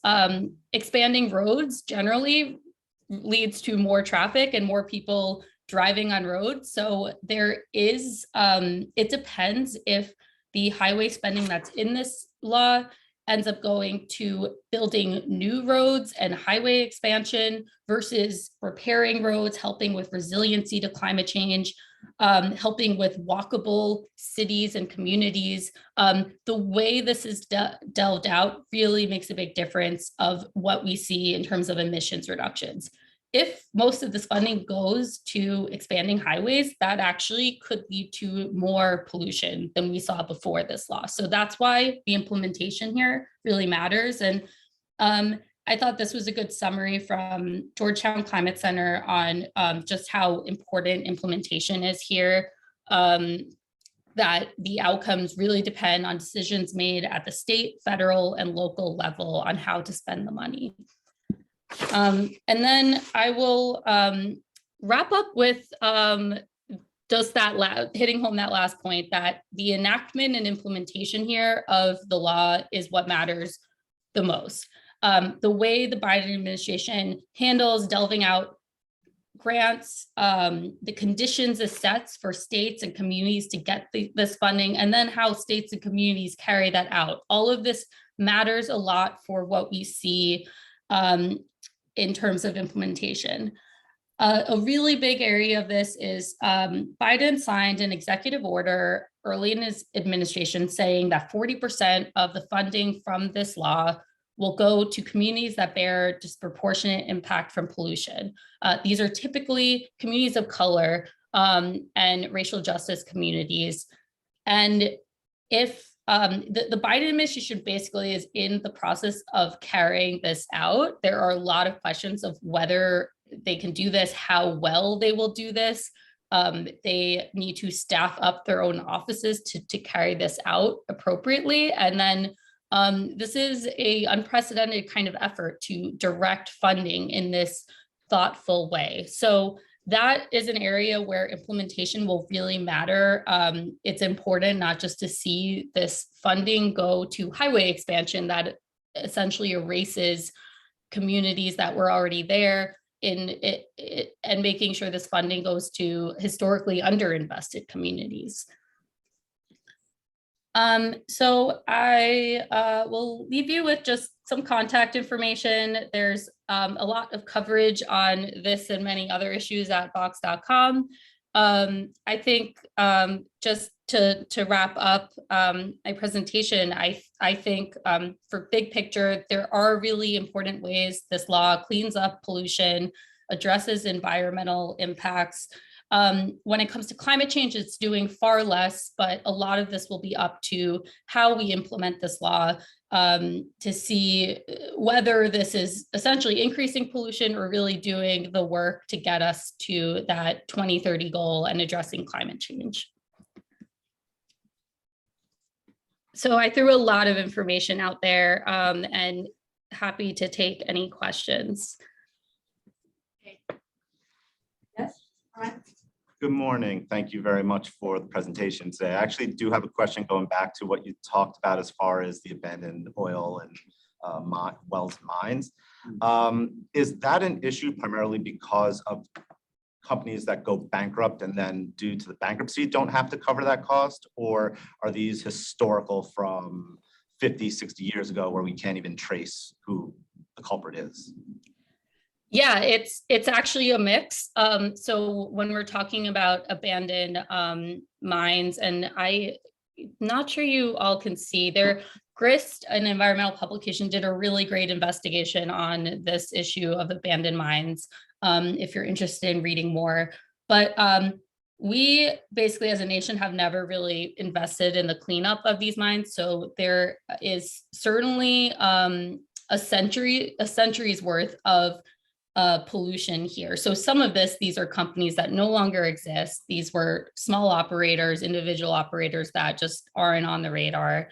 expanding roads generally leads to more traffic and more people driving on roads. So there is, it depends if the highway spending that's in this law ends up going to building new roads and highway expansion versus repairing roads, helping with resiliency to climate change, helping with walkable cities and communities. The way this is delved out really makes a big difference of what we see in terms of emissions reductions. If most of this funding goes to expanding highways, that actually could lead to more pollution than we saw before this law. So that's why the implementation here really matters. And I thought this was a good summary from Georgetown Climate Center on just how important implementation is here, that the outcomes really depend on decisions made at the state, federal, and local level on how to spend the money. And then I will wrap up with just that hitting home that last point, that the enactment and implementation here of the law is what matters the most. The way the Biden administration handles delving out grants, the conditions it sets for states and communities to get this funding, and then how states and communities carry that out. All of this matters a lot for what we see in terms of implementation. A really big area of this is Biden signed an executive order early in his administration saying that 40% of the funding from this law will go to communities that bear disproportionate impact from pollution. These are typically communities of color and racial justice communities. And if the Biden administration basically is in the process of carrying this out, there are a lot of questions of whether they can do this, how well they will do this. They need to staff up their own offices to carry this out appropriately. And then this is an unprecedented kind of effort to direct funding in this thoughtful way. So that is an area where implementation will really matter. It's important not just to see this funding go to highway expansion that essentially erases communities that were already there and making sure this funding goes to historically underinvested communities. So I will leave you with just some contact information. There's a lot of coverage on this and many other issues at Vox.com. I think just to wrap up my presentation, I think for big picture, there are really important ways this law cleans up pollution, addresses environmental impacts. When it comes to climate change, it's doing far less, but a lot of this will be up to how we implement this law to see whether this is essentially increasing pollution or really doing the work to get us to that 2030 goal and addressing climate change. So I threw a lot of information out there and happy to take any questions. Yes, all right. Good morning. Thank you very much for the presentation today. I actually do have a question going back to what you talked about as far as the abandoned oil and wells and mines. Is that an issue primarily because of companies that go bankrupt and then due to the bankruptcy don't have to cover that cost? Or are these historical from 50, 60 years ago where we can't even trace who the culprit is? Yeah, it's actually a mix. So when we're talking about abandoned mines, and I'm not sure you all can see, they're Grist, an environmental publication, did a really great investigation on this issue of abandoned mines, if you're interested in reading more. But we basically as a nation have never really invested in the cleanup of these mines. So there is certainly a century's worth of pollution here. So some of these are companies that no longer exist. These were small operators, individual operators that just aren't on the radar.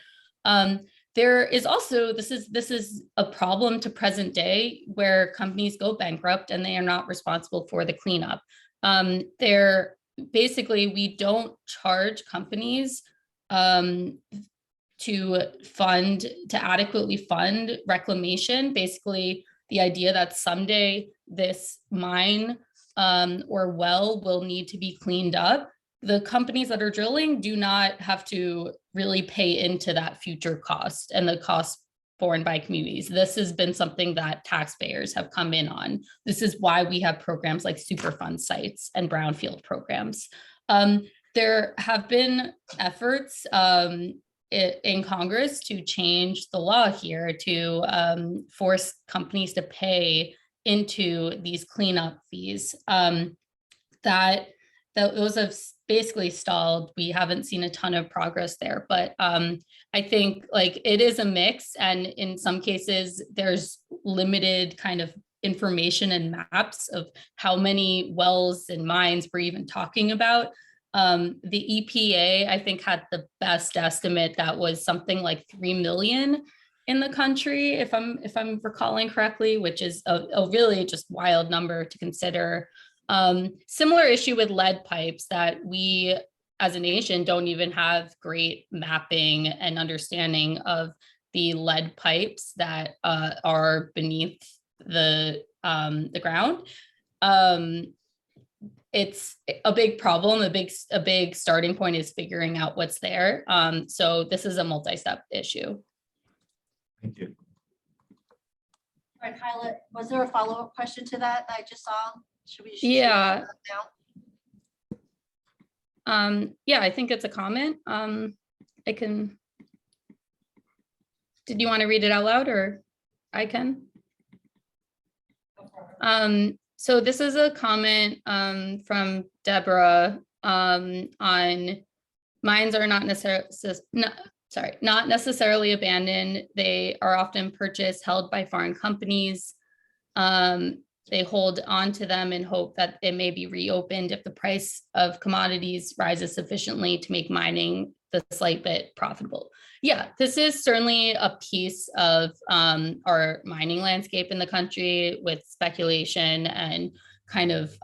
There is also, this is a problem to present day where companies go bankrupt and they are not responsible for the cleanup. Basically, we don't charge companies to adequately fund reclamation. Basically, the idea that someday this mine or well will need to be cleaned up. The companies that are drilling do not have to really pay into that future cost and the cost borne by communities. This has been something that taxpayers have come in on. This is why we have programs like Superfund sites and brownfield programs. There have been efforts in Congress to change the law here to force companies to pay into these cleanup fees. Those have basically stalled. We haven't seen a ton of progress there, but I think like it is a mix, and in some cases there's limited kind of information and maps of how many wells and mines we're even talking about. The EPA, I think, had the best estimate that was something like 3 million in the country, if I'm recalling correctly, which is a really just wild number to consider. Similar issue with lead pipes, that we as a nation don't even have great mapping and understanding of the lead pipes that are beneath the ground. It's a big problem. A big starting point is figuring out what's there. So this is a multi-step issue. Thank you. All right, Kyla, was there a follow-up question to that I just saw? Should we? Yeah. Yeah, I think it's a comment. I can. Did you want to read it out loud, or I can? So this is a comment from Deborah on mines are not necessarily abandoned. They are often purchased, held by foreign companies. They hold on to them in hope that it may be reopened if the price of commodities rises sufficiently to make mining the slight bit profitable. Yeah, this is certainly a piece of our mining landscape in the country, with speculation and kind of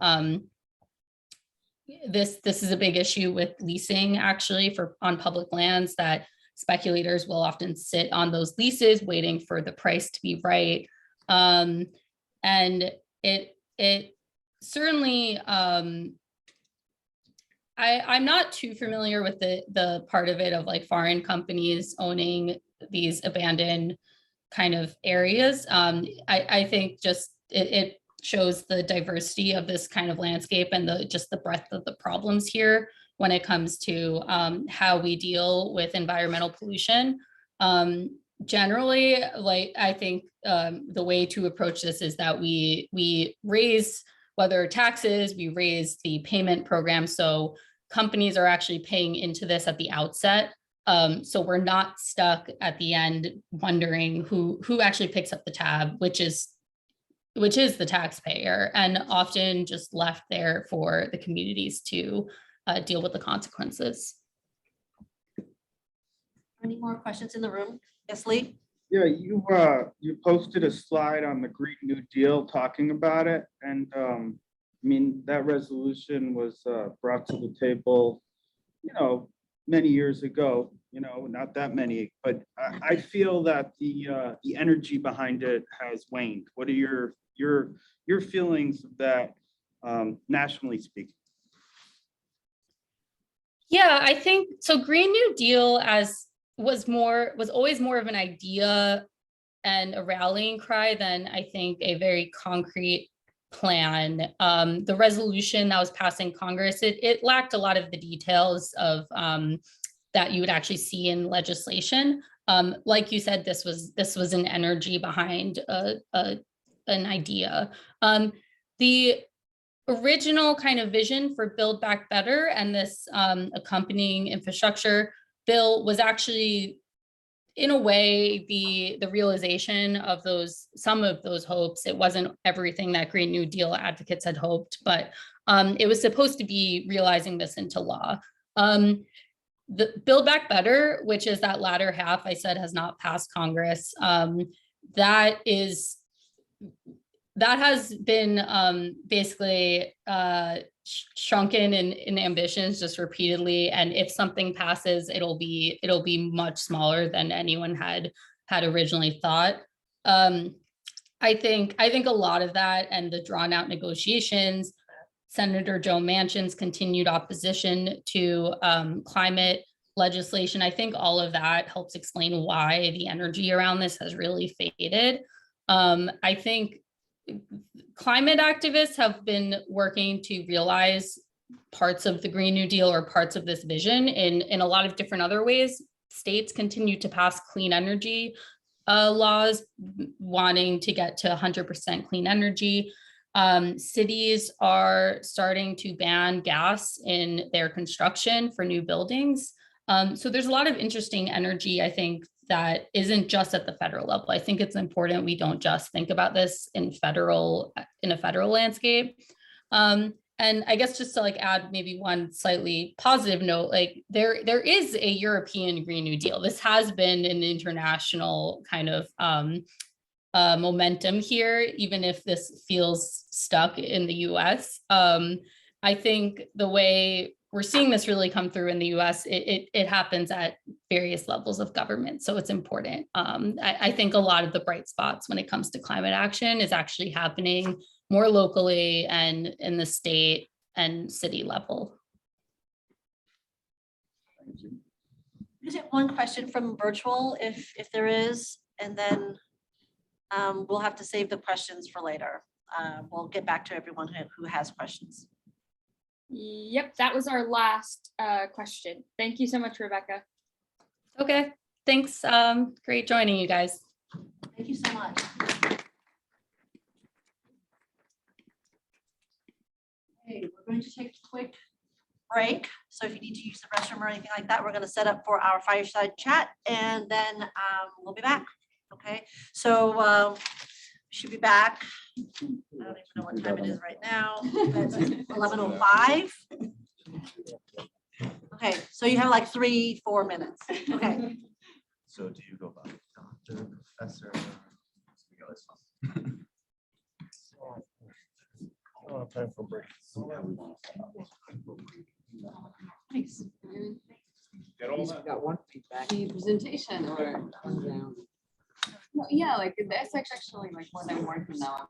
this is a big issue with leasing, actually, on public lands, that speculators will often sit on those leases waiting for the price to be right. And it certainly, I'm not too familiar with the part of it of like foreign companies owning these abandoned kind of areas. I think just it shows the diversity of this kind of landscape and just the breadth of the problems here when it comes to how we deal with environmental pollution. Generally, like I think the way to approach this is that we raise, whether taxes, we raise the payment program, so companies are actually paying into this at the outset. So we're not stuck at the end wondering who actually picks up the tab, which is the taxpayer, and often just left there for the communities to deal with the consequences. Any more questions in the room? Yes, Lee? Yeah, you posted a slide on the Green New Deal talking about it, and I mean, that resolution was brought to the table, many years ago, not that many, but I feel that the energy behind it has waned. What are your feelings of that, nationally speaking? Yeah, I think so. Green New Deal was always more of an idea and a rallying cry than I think a very concrete plan. The resolution that was passed in Congress, it lacked a lot of the details of that you would actually see in legislation. Like you said, this was an energy behind an idea. The original kind of vision for Build Back Better and this accompanying infrastructure bill was actually, in a way, the realization of some of those hopes. It wasn't everything that Green New Deal advocates had hoped, but it was supposed to be realizing this into law. The Build Back Better, which is that latter half I said has not passed Congress, that has been basically shrunken in ambitions just repeatedly. And if something passes, it'll be much smaller than anyone had originally thought. I think a lot of that and the drawn out negotiations, Senator Joe Manchin's continued opposition to climate legislation, I think all of that helps explain why the energy around this has really faded. I think climate activists have been working to realize parts of the Green New Deal or parts of this vision in a lot of different other ways. States continue to pass clean energy laws, wanting to get to 100% clean energy. Cities are starting to ban gas in their construction for new buildings. So there's a lot of interesting energy, I think, that isn't just at the federal level. I think it's important we don't just think about this in a federal landscape. And I guess just to add maybe one slightly positive note, there is a European Green New Deal. This has been an international kind of momentum here, even if this feels stuck in the US. I think the way we're seeing this really come through in the US, it happens at various levels of government. So it's important. I think a lot of the bright spots when it comes to climate action is actually happening more locally and in the state and city level. Is it one question from virtual if there is, and then we'll have to save the questions for later. We'll get back to everyone who has questions. Yep, that was our last question. Thank you so much, Rebecca. Okay, thanks. Great joining you guys. Thank you so much. Okay, we're going to take a quick break. So if you need to use the restroom or anything like that, we're going to set up for our fireside chat, and then we'll be back. Okay, so should be back. I don't even know what time it is right now. It's 11:05. Okay, so you have like 3-4 minutes. Okay. So do you go by doctor, professor? Time for break. Nice. Get all that. Got one feedback. The presentation or Unbound? No, yeah, that's actually what I'm working now.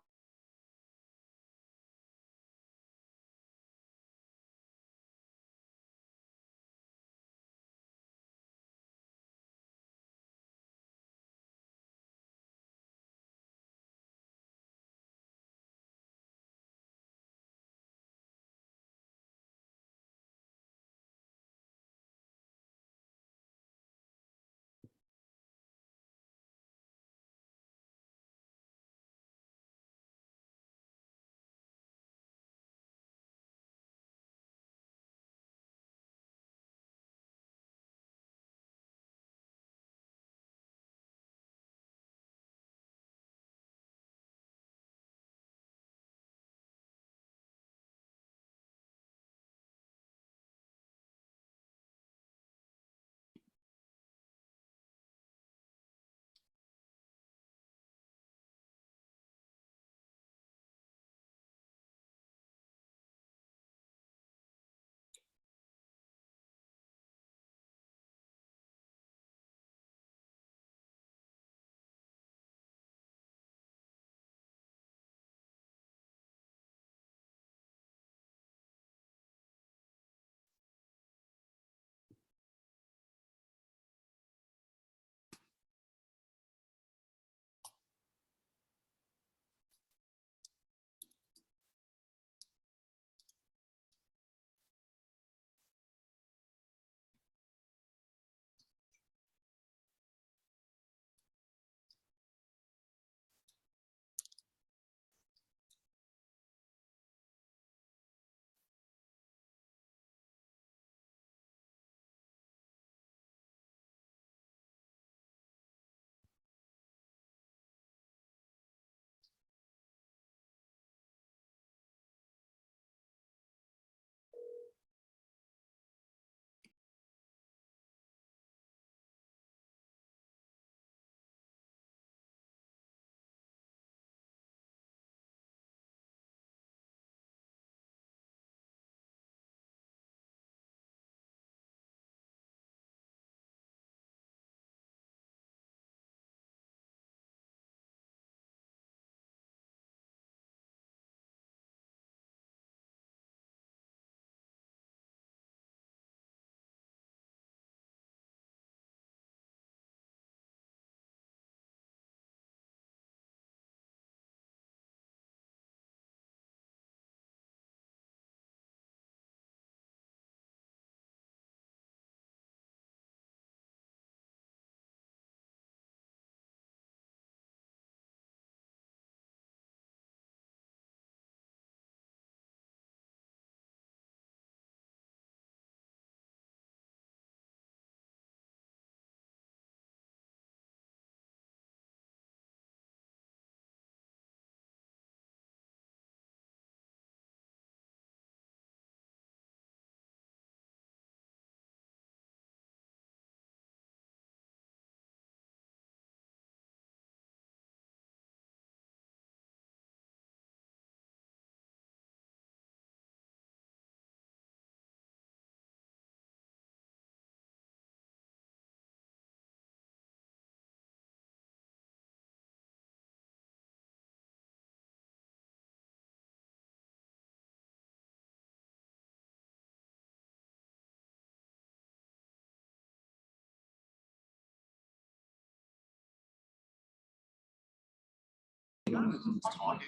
when who's talking.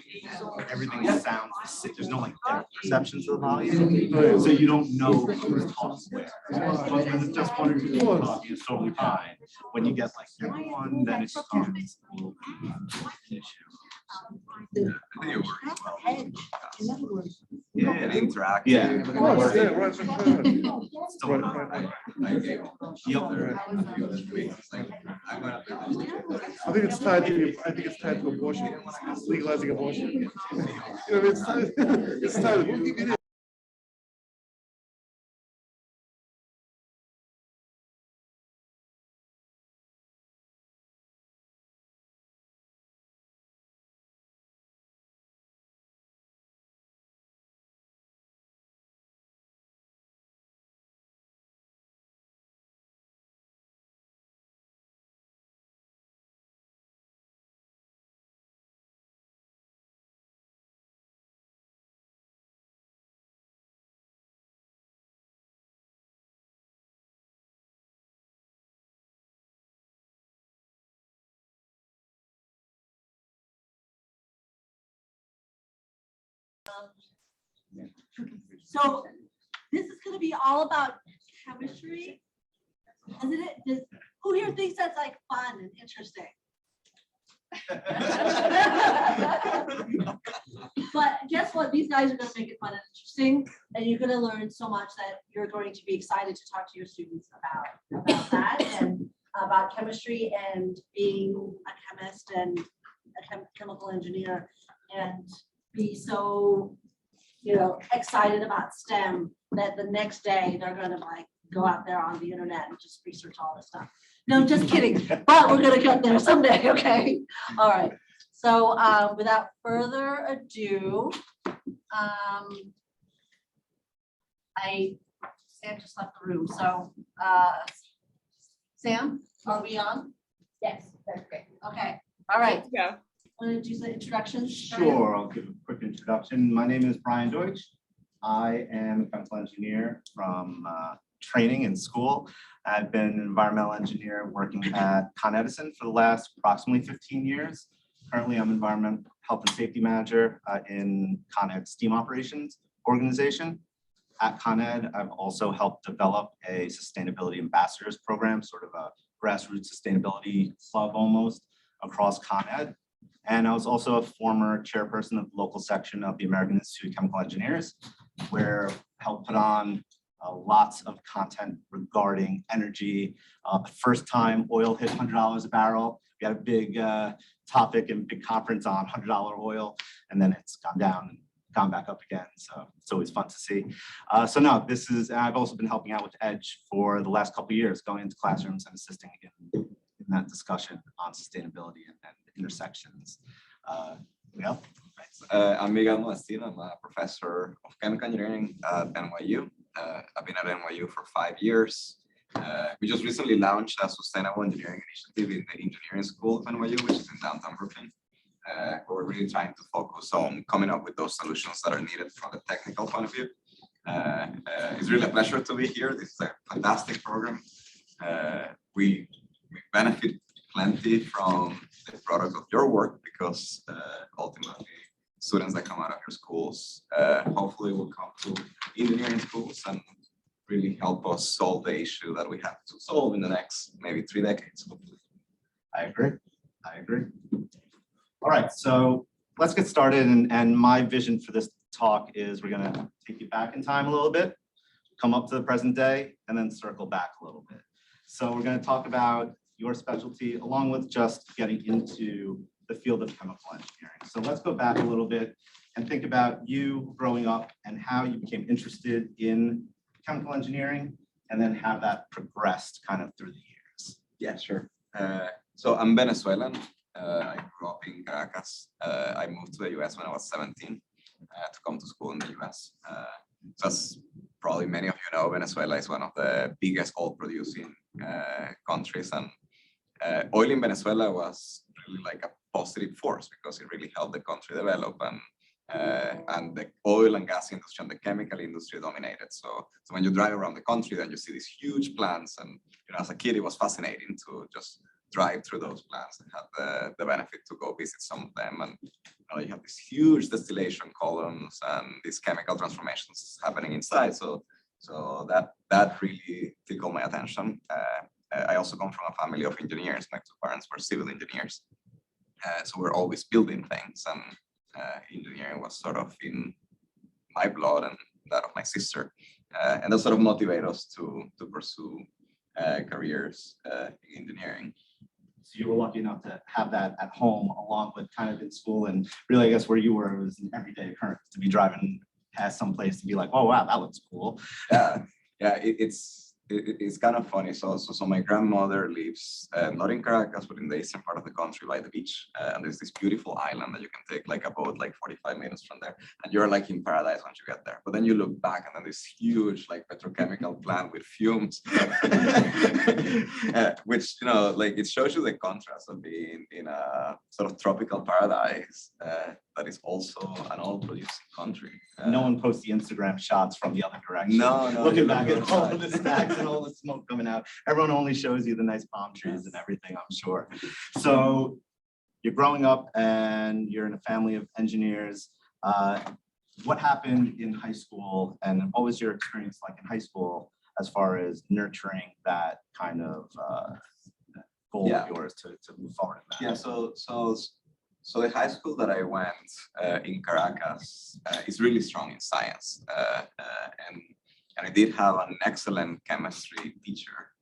Everything sounds the same. There's no like depth perception to the volume, so you don't know who's talking where. But when it's just one or two people talking, it's totally fine. When you get like everyone, then it's an issue. I think it works well. In other words, Yeah, And interactive. Yeah. Still I think it's tied to abortion, legalizing abortion. You know, it's tied, it's tied. So this is gonna be all about chemistry, isn't it? Who here thinks that's like fun and interesting? But guess what? These guys are gonna make it fun and interesting, and you're gonna learn so much that you're going to be excited to talk to your students about that and about chemistry and being a chemist and a chemical engineer, and be so, you know, excited about STEM that the next day they're gonna like go out there on the internet and just research all this stuff. No, just kidding, but we're gonna get there someday, okay? All right, so without further ado, Sam just left the room, so Sam, are we on? Yes, that's great. Okay, all right. Yeah. Want to do some introductions? Sure, I'll give a quick introduction. My name is Brian Deutsch. I am a chemical engineer from training in school. I've been an environmental engineer working at Con Edison for the last approximately 15 years. Currently, I'm environmental health and safety manager in Con Ed's STEAM operations organization. At Con Ed, I've also helped develop a sustainability ambassadors program, sort of a grassroots sustainability club almost across Con Ed. And I was also a former chairperson of the local section of the American Institute of Chemical Engineers, where I helped put on lots of content regarding energy. The first time oil hit $100 a barrel, we had a big topic and big conference on $100 oil, and then it's gone down and gone back up again. So it's always fun to see. So no, this is, I've also been helping out with EDGE for the last couple of years, going into classrooms and assisting in that discussion on sustainability and intersections. Miguel? I'm Miguel Modestino. I'm a professor of chemical engineering at NYU. I've been at NYU for 5 years. We just recently launched a sustainable engineering initiative in the engineering school of NYU, which is in downtown Brooklyn. Where we're really trying to focus on coming up with those solutions that are needed from the technical point of view. It's really a pleasure to be here. This is a fantastic program. We benefit plenty from the product of your work because ultimately students that come out of your schools hopefully will come to engineering schools and really help us solve the issue that we have to solve in the next maybe 3 decades. Hopefully. I agree. All right, so let's get started. And my vision for this talk is we're going to take you back in time a little bit, come up to the present day, and then circle back a little bit. So we're going to talk about your specialty along with just getting into the field of chemical engineering. So let's go back a little bit and think about you growing up and how you became interested in chemical engineering and then how that progressed kind of through the years. Yeah, sure. So I'm Venezuelan. I grew up in Caracas. I moved to the US when I was 17 to come to school in the US. So as probably many of you know, Venezuela is one of the biggest oil producing countries, and oil in Venezuela was really like a positive force because it really helped the country develop, and the oil and gas industry and the chemical industry dominated. So when you drive around the country, then you see these huge plants, and you know, as a kid, it was fascinating to just drive through those plants and had the benefit to go visit some of them. And you have these huge distillation columns and these chemical transformations happening inside. So that really tickled my attention. I also come from a family of engineers. My two parents were civil engineers. So we're always building things, and engineering was sort of in my blood and that of my sister. And that sort of motivated us to pursue careers in engineering. So you were lucky enough to have that at home along with kind of in school, and really I guess where you were, it was an everyday occurrence to be driving past some place to be like, oh wow, that looks cool. Yeah, it's kind of funny. So my grandmother lives not in Caracas, but in the eastern part of the country by the beach. And there's this beautiful island that you can take like a boat like 45 minutes from there. And you're like in paradise once you get there. But then you look back and then this huge like petrochemical plant with fumes, which, like it shows you the contrast of being in a sort of tropical paradise that is also an oil producing country. No one posts the Instagram shots from the other direction. No, Looking back at all of the stacks and all the smoke coming out. Everyone only shows you the nice palm trees and everything, I'm sure. So you're growing up and you're in a family of engineers. What happened in high school, and what was your experience like in high school as far as nurturing that kind of goal of yours to move forward in that? Yeah, so the high school that I went in Caracas is really strong in science, and I did have an excellent chemistry teacher,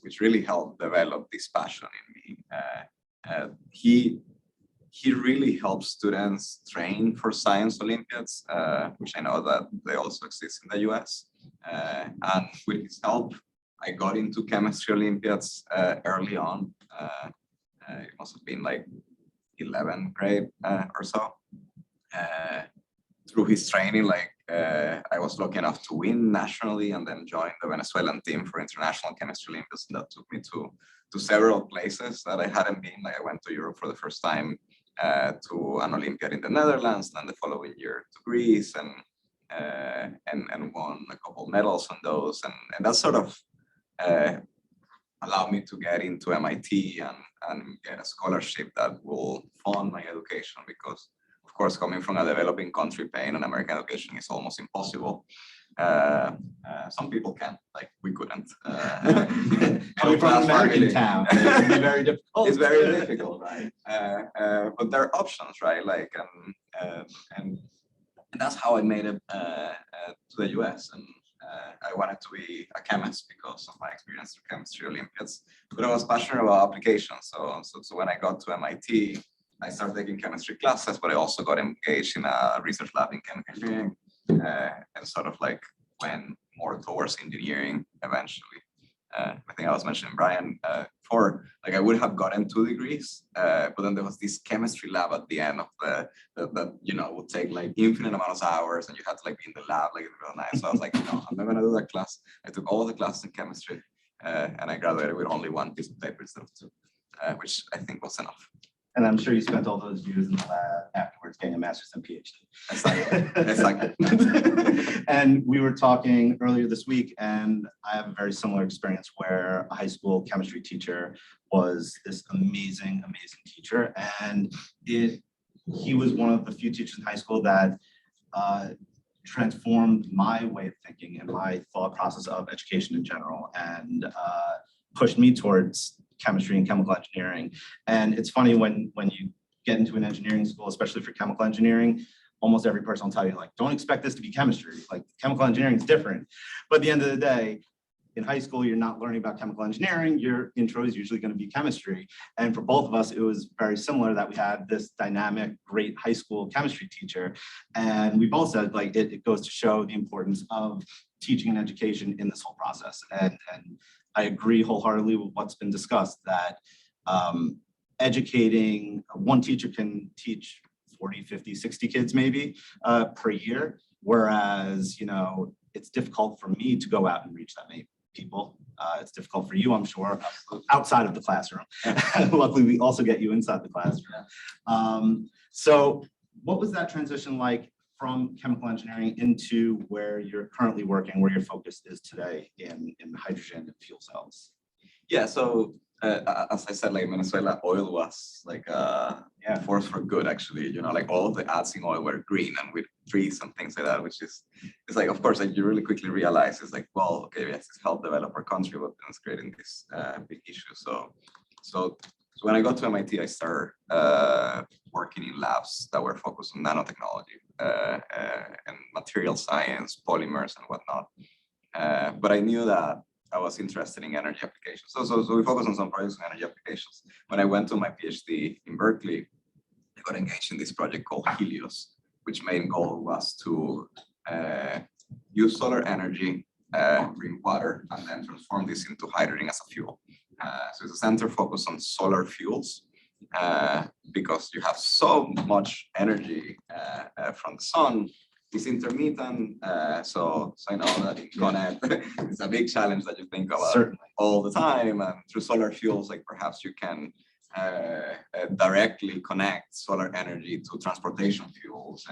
which really helped develop this passion in me. He really helps students train for science Olympiads, which I know that they also exist in the US. And with his help, I got into chemistry Olympiads early on. It must have been like 11th grade or so. Through his training, I was lucky enough to win nationally and then join the Venezuelan team for international chemistry Olympiads. And that took me to several places that I hadn't been. Like I went to Europe for the first time, to an Olympiad in the Netherlands, and the following year to Greece, and won a couple medals on those. And that sort of allowed me to get into MIT and get a scholarship that will fund my education, because of course, coming from a developing country, paying an American education is almost impossible. Some people can, like we couldn't. Coming from an American town, it can be very difficult. It's very difficult, right? But there are options, right? Like, and that's how I made it to the US. And I wanted to be a chemist because of my experience through chemistry Olympiads. But I was passionate about applications. So when I got to MIT, I started taking chemistry classes, but I also got engaged in a research lab in chemical engineering, and sort of like went more towards engineering eventually. I think I was mentioning Brian before, like I would have gotten 2 degrees, but then there was this chemistry lab at the end of that would take like infinite amounts of hours, and you had to like be in the lab like in the middle of the night. So I was like, no, I'm not gonna do that class. I took all of the classes in chemistry, and I graduated with only 1 piece of paper instead of 2, which I think was enough. And I'm sure you spent all those years in the lab afterwards getting a master's and PhD. Exactly. And we were talking earlier this week, and I have a very similar experience where a high school chemistry teacher was this amazing, amazing teacher. And he was one of the few teachers in high school that transformed my way of thinking and my thought process of education in general, and pushed me towards chemistry and chemical engineering. And it's funny when you get into an engineering school, especially for chemical engineering, almost every person will tell you, like, don't expect this to be chemistry. Like, chemical engineering is different. But at the end of the day, in high school, you're not learning about chemical engineering. Your intro is usually going to be chemistry. And for both of us, it was very similar that we had this dynamic, great high school chemistry teacher. And we both said, like, it goes to show the importance of teaching and education in this whole process. And I agree wholeheartedly with what's been discussed, that educating, one teacher can teach 40, 50, 60 kids maybe per year. Whereas, it's difficult for me to go out and reach that many people. It's difficult for you, I'm sure, outside of the classroom. Luckily, we also get you inside the classroom. So what was that transition like from chemical engineering into where you're currently working, where your focus is today in hydrogen and fuel cells? Yeah, so as I said, like Venezuela, oil was like a force for good, actually. You know, like all of the ads in oil were green and with trees and things like that, which is, it's like, of course, like you really quickly realize it's like, well, okay, yes, it's helped develop our country, but it's creating this big issue. So when I got to MIT, I started working in labs that were focused on nanotechnology and material science, polymers and whatnot. But I knew that I was interested in energy applications. So we focused on some projects on energy applications. When I went to my PhD in Berkeley, I got engaged in this project called Helios, which main goal was to use solar energy, bring water, and then transform this into hydrogen as a fuel. So it's a center focused on solar fuels because you have so much energy from the sun. It's intermittent, so I know that in Connect, it's a big challenge that you think about all the time. And through solar fuels, like perhaps you can directly connect solar energy to transportation fuels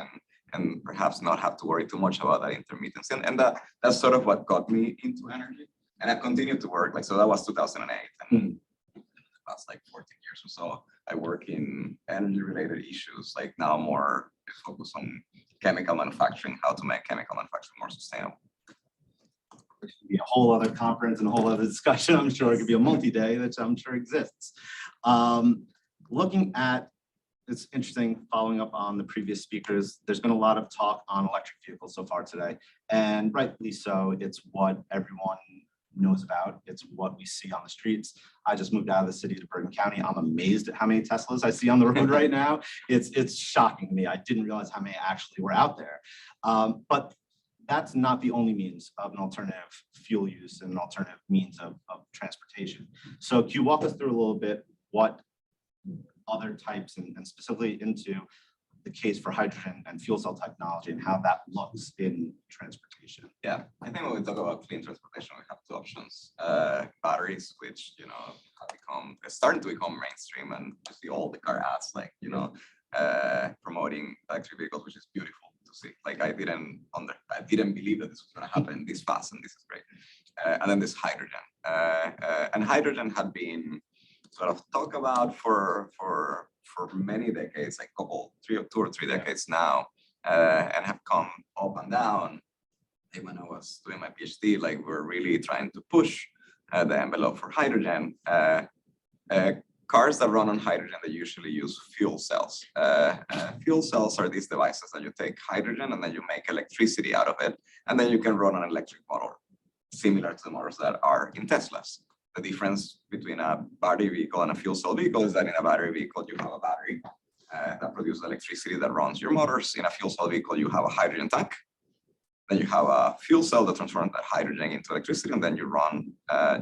and perhaps not have to worry too much about that intermittency. And that's sort of what got me into energy. And I continued to work, like, so that was 2008. And the past like 14 years or so, I work in energy related issues, like now more focused on chemical manufacturing, how to make chemical manufacturing more sustainable. Which could be a whole other conference and a whole other discussion. I'm sure it could be a multi-day, which I'm sure exists. Looking at, it's interesting, following up on the previous speakers, there's been a lot of talk on electric vehicles so far today, and rightly so. It's what everyone knows about. It's what we see on the streets. I just moved out of the city to Bergen County. I'm amazed at how many Teslas I see on the road right now. It's shocking to me. I didn't realize how many actually were out there. But that's not the only means of an alternative fuel use and an alternative means of transportation. So can you walk us through a little bit what other types and specifically into the case for hydrogen and fuel cell technology and how that looks in transportation? Yeah, I think when we talk about clean transportation, we have two options. Batteries, which, you know, have become, starting to become mainstream, and you see all the car ads, like, you know, promoting electric vehicles, which is beautiful to see. Like, I didn't believe that this was going to happen this fast, and this is great. And then there's hydrogen. And hydrogen had been sort of talked about for many decades, like two or three decades now, and have come up and down. When I was doing my PhD, like we're really trying to push the envelope for hydrogen. Cars that run on hydrogen, they usually use fuel cells. Fuel cells are these devices that you take hydrogen and then you make electricity out of it, and then you can run an electric motor, similar to the motors that are in Teslas. The difference between a battery vehicle and a fuel cell vehicle is that in a battery vehicle, you have a battery that produces electricity that runs your motors. In a fuel cell vehicle, you have a hydrogen tank. Then you have a fuel cell that transforms that hydrogen into electricity, and then you run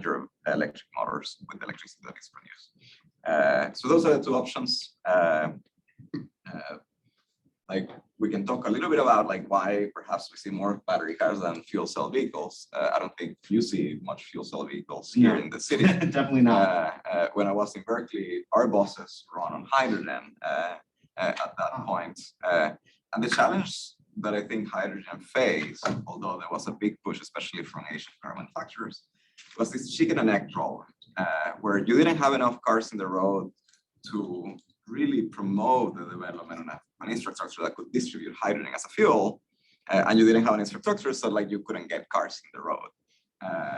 your electric motors with the electricity that is produced. So those are the two options. Like we can talk a little bit about like why perhaps we see more battery cars than fuel cell vehicles. I don't think you see much fuel cell vehicles here in the city. Definitely not. When I was in Berkeley, our buses run on hydrogen at that point. And the challenge that I think hydrogen faced, although there was a big push, especially from Asian car manufacturers, was this chicken and egg problem, where you didn't have enough cars in the road to really promote the development of an infrastructure that could distribute hydrogen as a fuel, and you didn't have an infrastructure, so like you couldn't get cars in the road.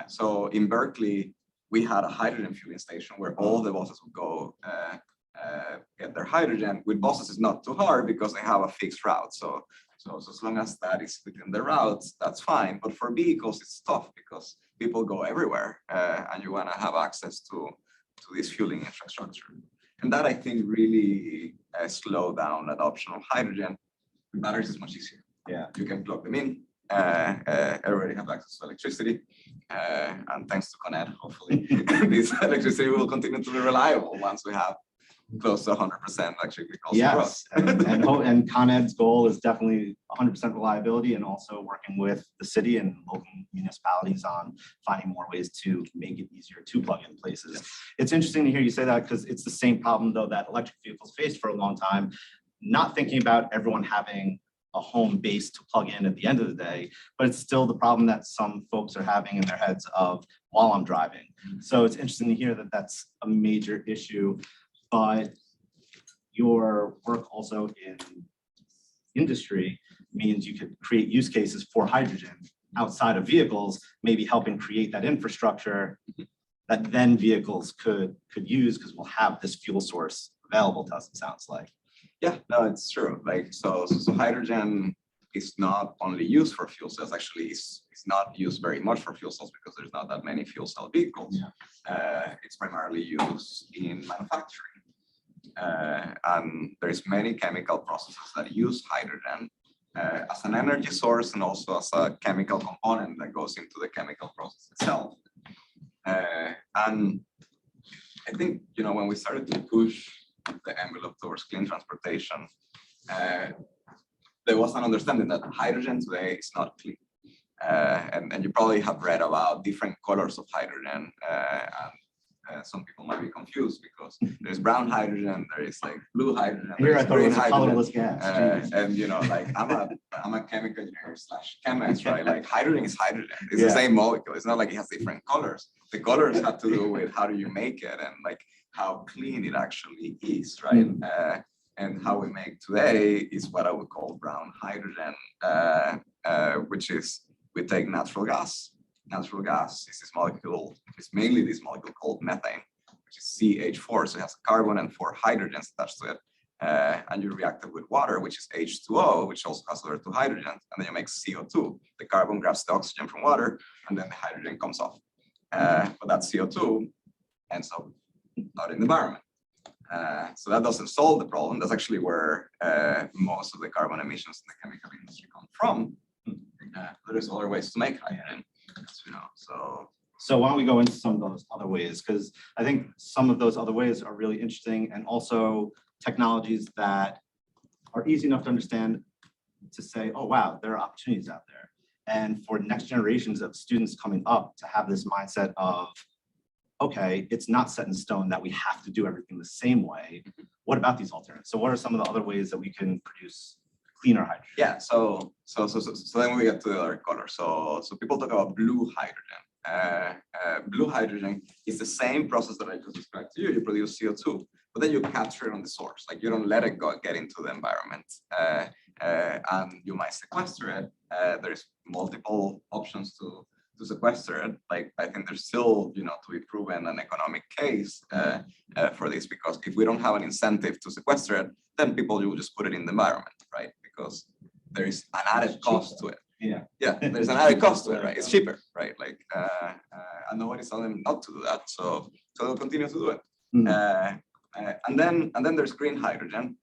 So in Berkeley, we had a hydrogen fueling station where all the buses would go get their hydrogen. With buses, it's not too hard because they have a fixed route. So as long as that is within the routes, that's fine. But for vehicles, it's tough because people go everywhere, and you want to have access to this fueling infrastructure. And that, I think, really slowed down adoption of hydrogen. With batteries, is much easier. Yeah, you can plug them in. Everybody have access to electricity, and thanks to Connect, hopefully, this electricity will continue to be reliable once we have close to 100% electric vehicles. Yes, and Con Ed's goal is definitely 100% reliability, and also working with the city and local municipalities on finding more ways to make it easier to plug in places. Yes. It's interesting to hear you say that, because it's the same problem though that electric vehicles faced for a long time, not thinking about everyone having a home base to plug in at the end of the day, but it's still the problem that some folks are having in their heads of while I'm driving. So it's interesting to hear that that's a major issue, but your work also in industry means you could create use cases for hydrogen outside of vehicles, maybe helping create that infrastructure that then vehicles could use, because we'll have this fuel source available to us, it sounds like. Yeah, no, it's true. Like, so hydrogen is not only used for fuel cells, actually it's not used very much for fuel cells because there's not that many fuel cell vehicles. It's primarily used in manufacturing. And there's many chemical processes that use hydrogen as an energy source and also as a chemical component that goes into the chemical process itself. And I think, you know, when we started to push the envelope towards clean transportation, there was an understanding that hydrogen today is not clean. And you probably have read about different colors of hydrogen. And some people might be confused because there's brown hydrogen, there is like blue hydrogen, Here I there's thought it green was a hydrogen. colorless gas. And you know, like I'm a chemical engineer / chemist, right? Like hydrogen is hydrogen. It's the same molecule. It's not like it has different colors. The colors have to do with how do you make it and like how clean it actually is, right? And how we make today is what I would call brown hydrogen, which is we take natural gas. Natural gas is this molecule, it's mainly this molecule called methane, which is CH4, so it has a carbon and 4 hydrogens attached to it. And you react it with water, which is H2O, which also has other 2 hydrogens, and then you make CO2. The carbon grabs the oxygen from water, and then the hydrogen comes off. But that CO2 ends up out in the environment. So that doesn't solve the problem. That's actually where most of the carbon emissions in the chemical industry come from. There's other ways to make hydrogen, you know. So why don't we go into some of those other ways? Because I think some of those other ways are really interesting, and also technologies that are easy enough to understand to say, oh, wow, there are opportunities out there. And for next generations of students coming up to have this mindset of, okay, it's not set in stone that we have to do everything the same way. What about these alternatives? So what are some of the other ways that we can produce cleaner hydrogen? Yeah, so then we get to the other color. So people talk about blue hydrogen. Blue hydrogen is the same process that I just described to you. You produce CO2, but then you capture it on the source. Like you don't let it get into the environment, and you might sequester it. There's multiple options to sequester it. Like I think there's still, you know, to be proven an economic case for this, because if we don't have an incentive to sequester it, then people will just put it in the environment, right? Because there is an added cost to it. Yeah, there's an added cost to it, right? It's cheaper, right? Like, and nobody's telling them not to do that, so they'll continue to do it. And then there's green hydrogen,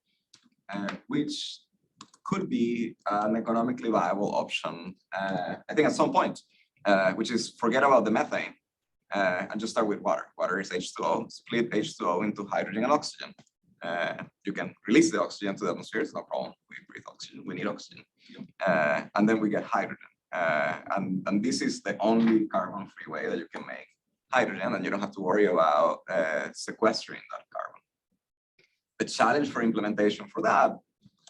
which could be an economically viable option, I think at some point, which is forget about the methane and just start with water. Water is H2O, split H2O into hydrogen and oxygen. You can release the oxygen to the atmosphere, it's no problem. We breathe oxygen, we need oxygen. And then we get hydrogen. And this is the only carbon-free way that you can make hydrogen, and you don't have to worry about sequestering that carbon. The challenge for implementation for that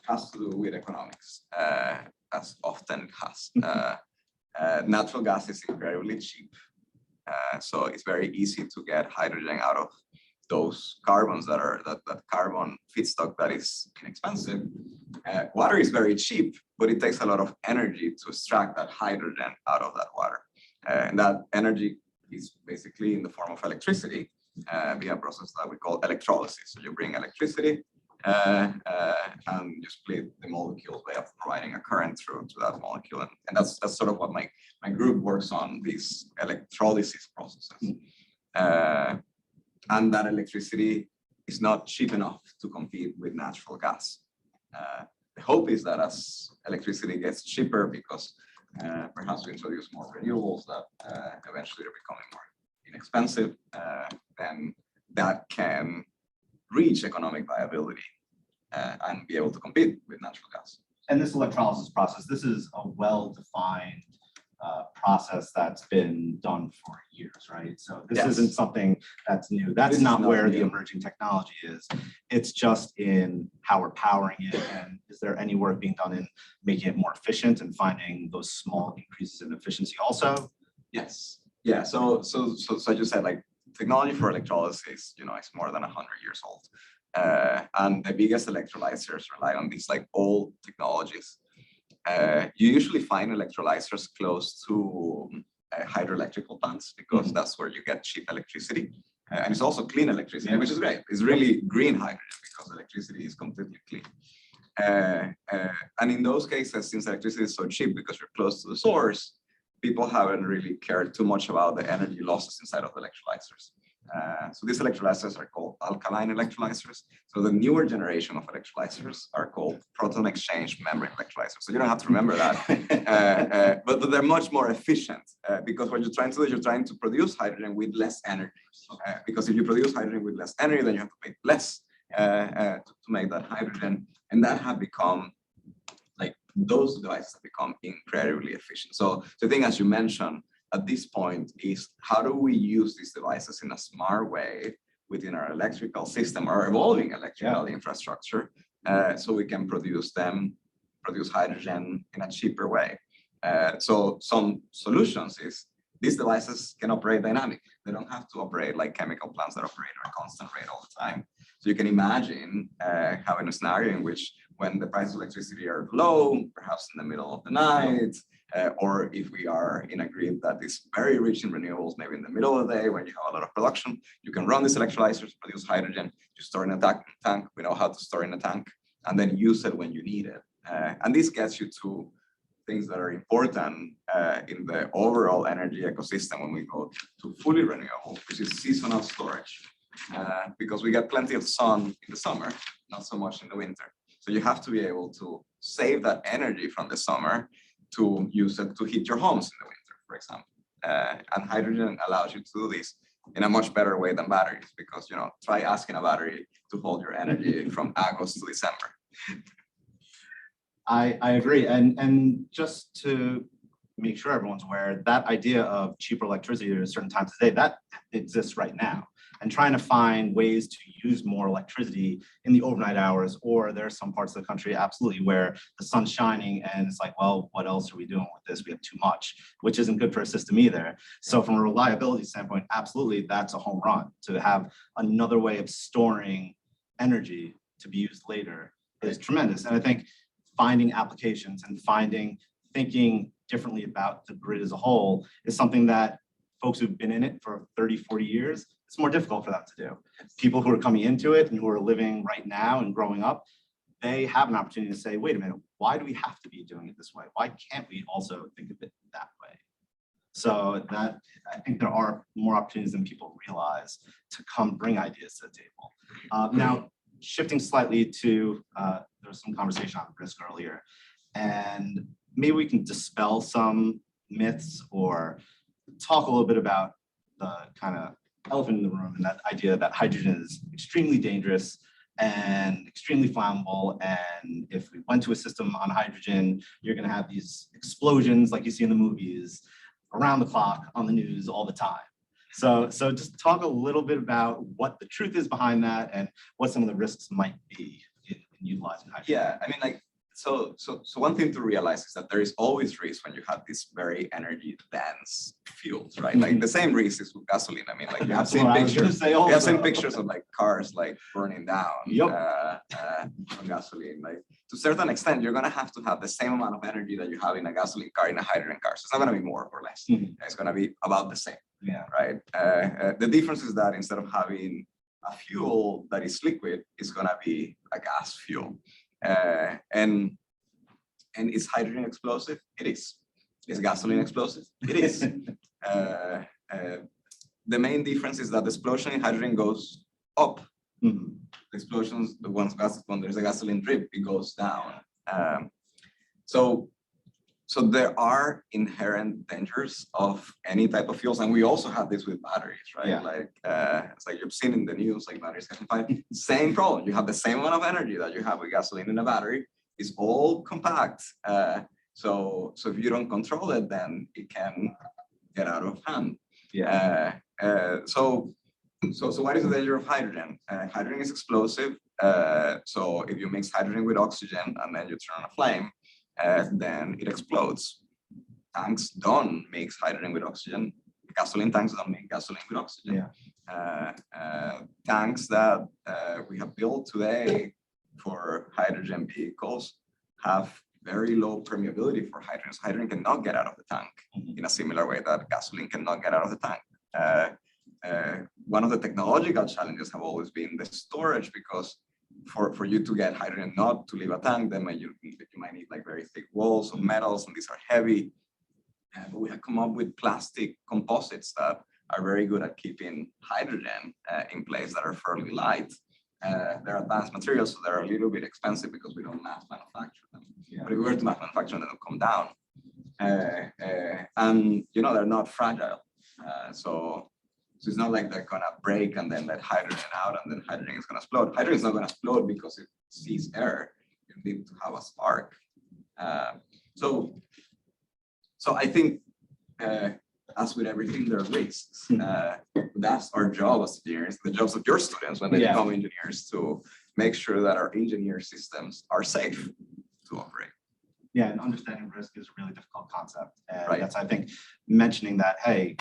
has to do with economics, as often it has. Natural gas is incredibly cheap. So it's very easy to get hydrogen out of those carbons that carbon feedstock that is inexpensive. Water is very cheap, but it takes a lot of energy to extract that hydrogen out of that water. And that energy is basically in the form of electricity via a process that we call electrolysis. So you bring electricity and you split the molecules by providing a current through to that molecule. And that's sort of what my group works on, these electrolysis processes. And that electricity is not cheap enough to compete with natural gas. The hope is that as electricity gets cheaper, because perhaps we introduce more renewables that eventually are becoming more inexpensive, then that can reach economic viability and be able to compete with natural gas. And this electrolysis process, this is a well-defined process that's been done for years, right? So this Yes. isn't something that's new. That's This is not not where the new. emerging technology is. It's just in how we're powering it, and is there any work being done in making it more efficient and finding those small increases in efficiency also? Yes. Yeah. So I just said, like, technology for electrolysis, it's more than 100 years old. And the biggest electrolyzers rely on these like old technologies. You usually find electrolyzers close to hydroelectrical plants because that's where you get cheap electricity. And it's also clean electricity, which is great. It's really green hydrogen because electricity is completely clean. And in those cases, since electricity is so cheap because you're close to the source, people haven't really cared too much about the energy losses inside of the electrolyzers. So these electrolyzers are called alkaline electrolyzers. So the newer generation of electrolyzers are called proton exchange membrane electrolyzers. So you don't have to remember that, but they're much more efficient because what you're trying to do is you're trying to produce hydrogen with less energy. Because if you produce hydrogen with less energy, then you have to pay less to make that hydrogen, and that have become like those devices have become incredibly efficient. So the thing, as you mentioned, at this point is how do we use these devices in a smart way within our electrical system, our evolving electrical infrastructure, so we can produce hydrogen in a cheaper way. So some solutions is these devices can operate dynamically. They don't have to operate like chemical plants that operate at a constant rate all the time. So you can imagine having a scenario in which when the price of electricity are low, perhaps in the middle of the night, or if we are in a grid that is very rich in renewables, maybe in the middle of the day when you have a lot of production, you can run these electrolyzers, produce hydrogen, you store in a tank, we know how to store in a tank, and then use it when you need it. And this gets you to things that are important in the overall energy ecosystem when we go to fully renewable, which is seasonal storage, because we get plenty of sun in the summer, not so much in the winter. So you have to be able to save that energy from the summer to use it to heat your homes in the winter, for example. And hydrogen allows you to do this in a much better way than batteries, because, try asking a battery to hold your energy from August to December. I agree. And just to make sure everyone's aware, that idea of cheaper electricity at certain times of the day, that exists right now. And trying to find ways to use more electricity in the overnight hours, or there are some parts of the country absolutely where the sun's shining and it's like, well, what else are we doing with this? We have too much, which isn't good for a system either. So from a reliability standpoint, absolutely, that's a home run. To have another way of storing energy to be used later is tremendous. And I think finding applications and thinking differently about the grid as a whole is something that folks who've been in it for 30, 40 years, it's more difficult for them to do. People who are coming into it and who are living right now and growing up, they have an opportunity to say, wait a minute, why do we have to be doing it this way? Why can't we also think of it that way? So that, I think there are more opportunities than people realize to come bring ideas to the table. Now, shifting slightly to, there was some conversation on risk earlier, and maybe we can dispel some myths or talk a little bit about the kind of elephant in the room, and that idea that hydrogen is extremely dangerous and extremely flammable. And if we went to a system on hydrogen, you're going to have these explosions like you see in the movies around the clock on the news all the time. So just talk a little bit about what the truth is behind that and what some of the risks might be in utilizing hydrogen. Yeah, I mean, like, so one thing to realize is that there is always risk when you have these very energy dense fuels, right? Like the same risk is with gasoline. I mean, like you have seen pictures of like cars like burning down on gasoline. Like to a certain extent, you're gonna have to have the same amount of energy that you have in a gasoline car in a hydrogen car. So it's not gonna be more or less. It's gonna be about the same. Yeah. Right. The difference is that instead of having a fuel that is liquid, it's gonna be a gas fuel. And is hydrogen explosive? It is. Is gasoline explosive? It is. The main difference is that the explosion in hydrogen goes up. The explosions, when there's a gasoline drip, it goes down. So there are inherent dangers of any type of fuels, and we also have this with batteries, right? Yeah. Like it's like you've seen in the news, like batteries can fight. Same problem. You have the same amount of energy that you have with gasoline in a battery. It's all compact, So if you don't control it, then it can get out of hand. Yeah. So what is the danger of hydrogen? Hydrogen is explosive. So if you mix hydrogen with oxygen and then you turn on a flame, then it explodes. Tanks don't mix hydrogen with oxygen. Gasoline tanks don't make gasoline with oxygen. Tanks that we have built today for hydrogen vehicles have very low permeability for hydrogen. So hydrogen cannot get out of the tank in a similar way that gasoline cannot get out of the tank. One of the technological challenges have always been the storage, because for you to get hydrogen not to leave a tank, then you might need like very thick walls of metals, and these are heavy. But we have come up with plastic composites that are very good at keeping hydrogen in place, that are fairly light. They're advanced materials, so they're a little bit expensive because we don't mass manufacture them. But if we were to mass manufacture them, they'll come down. And they're not fragile. So it's not like they're gonna break and then let hydrogen out and then hydrogen is gonna explode. Hydrogen is not gonna explode because it sees air. You need to have a spark. So I think, as with everything, there are risks. That's our job as engineers, the jobs of your students when they become engineers, to make sure that our engineer systems are safe to operate. Yeah, and understanding risk is a really difficult concept. And Right. that's, I think, mentioning that, hey,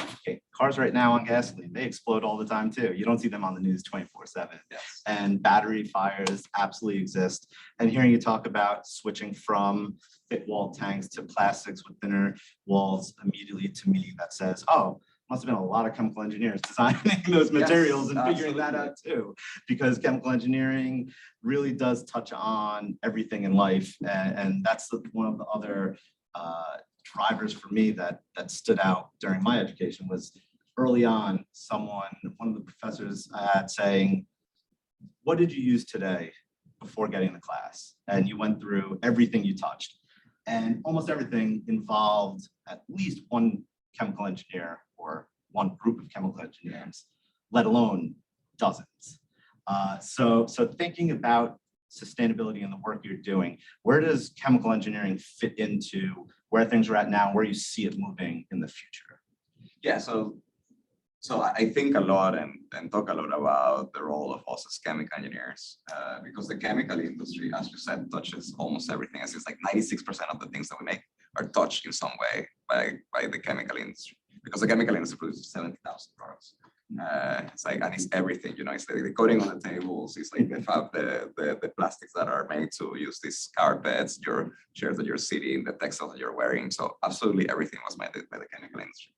cars right now on gasoline, they explode all the time too. You don't see them on the news 24/7. Yes. And battery fires absolutely exist. And hearing you talk about switching from thick wall tanks to plastics with thinner walls, immediately to me that says, oh, must have been a lot of chemical engineers designing those materials and figuring that out too, because chemical engineering really does touch on everything in life. And that's one of the other drivers for me that stood out during my education. Was early on, one of the professors I had saying, what did you use today before getting to class? And you went through everything you touched. And almost everything involved at least one chemical engineer or one group of chemical engineers, let alone dozens. So thinking about sustainability and the work you're doing, where does chemical engineering fit into where things are at now, where you see it moving in the future? Yeah, so I think a lot and talk a lot about the role of us as chemical engineers, because the chemical industry, as you said, touches almost everything. As it's like 96% of the things that we make are touched in some way by the chemical industry, because the chemical industry produces 70,000 products. It's like, and it's everything, it's like the coating on the tables, it's like the plastics that are made to use these carpets, your chairs that you're sitting, the textiles that you're wearing. So absolutely everything was made by the chemical industry.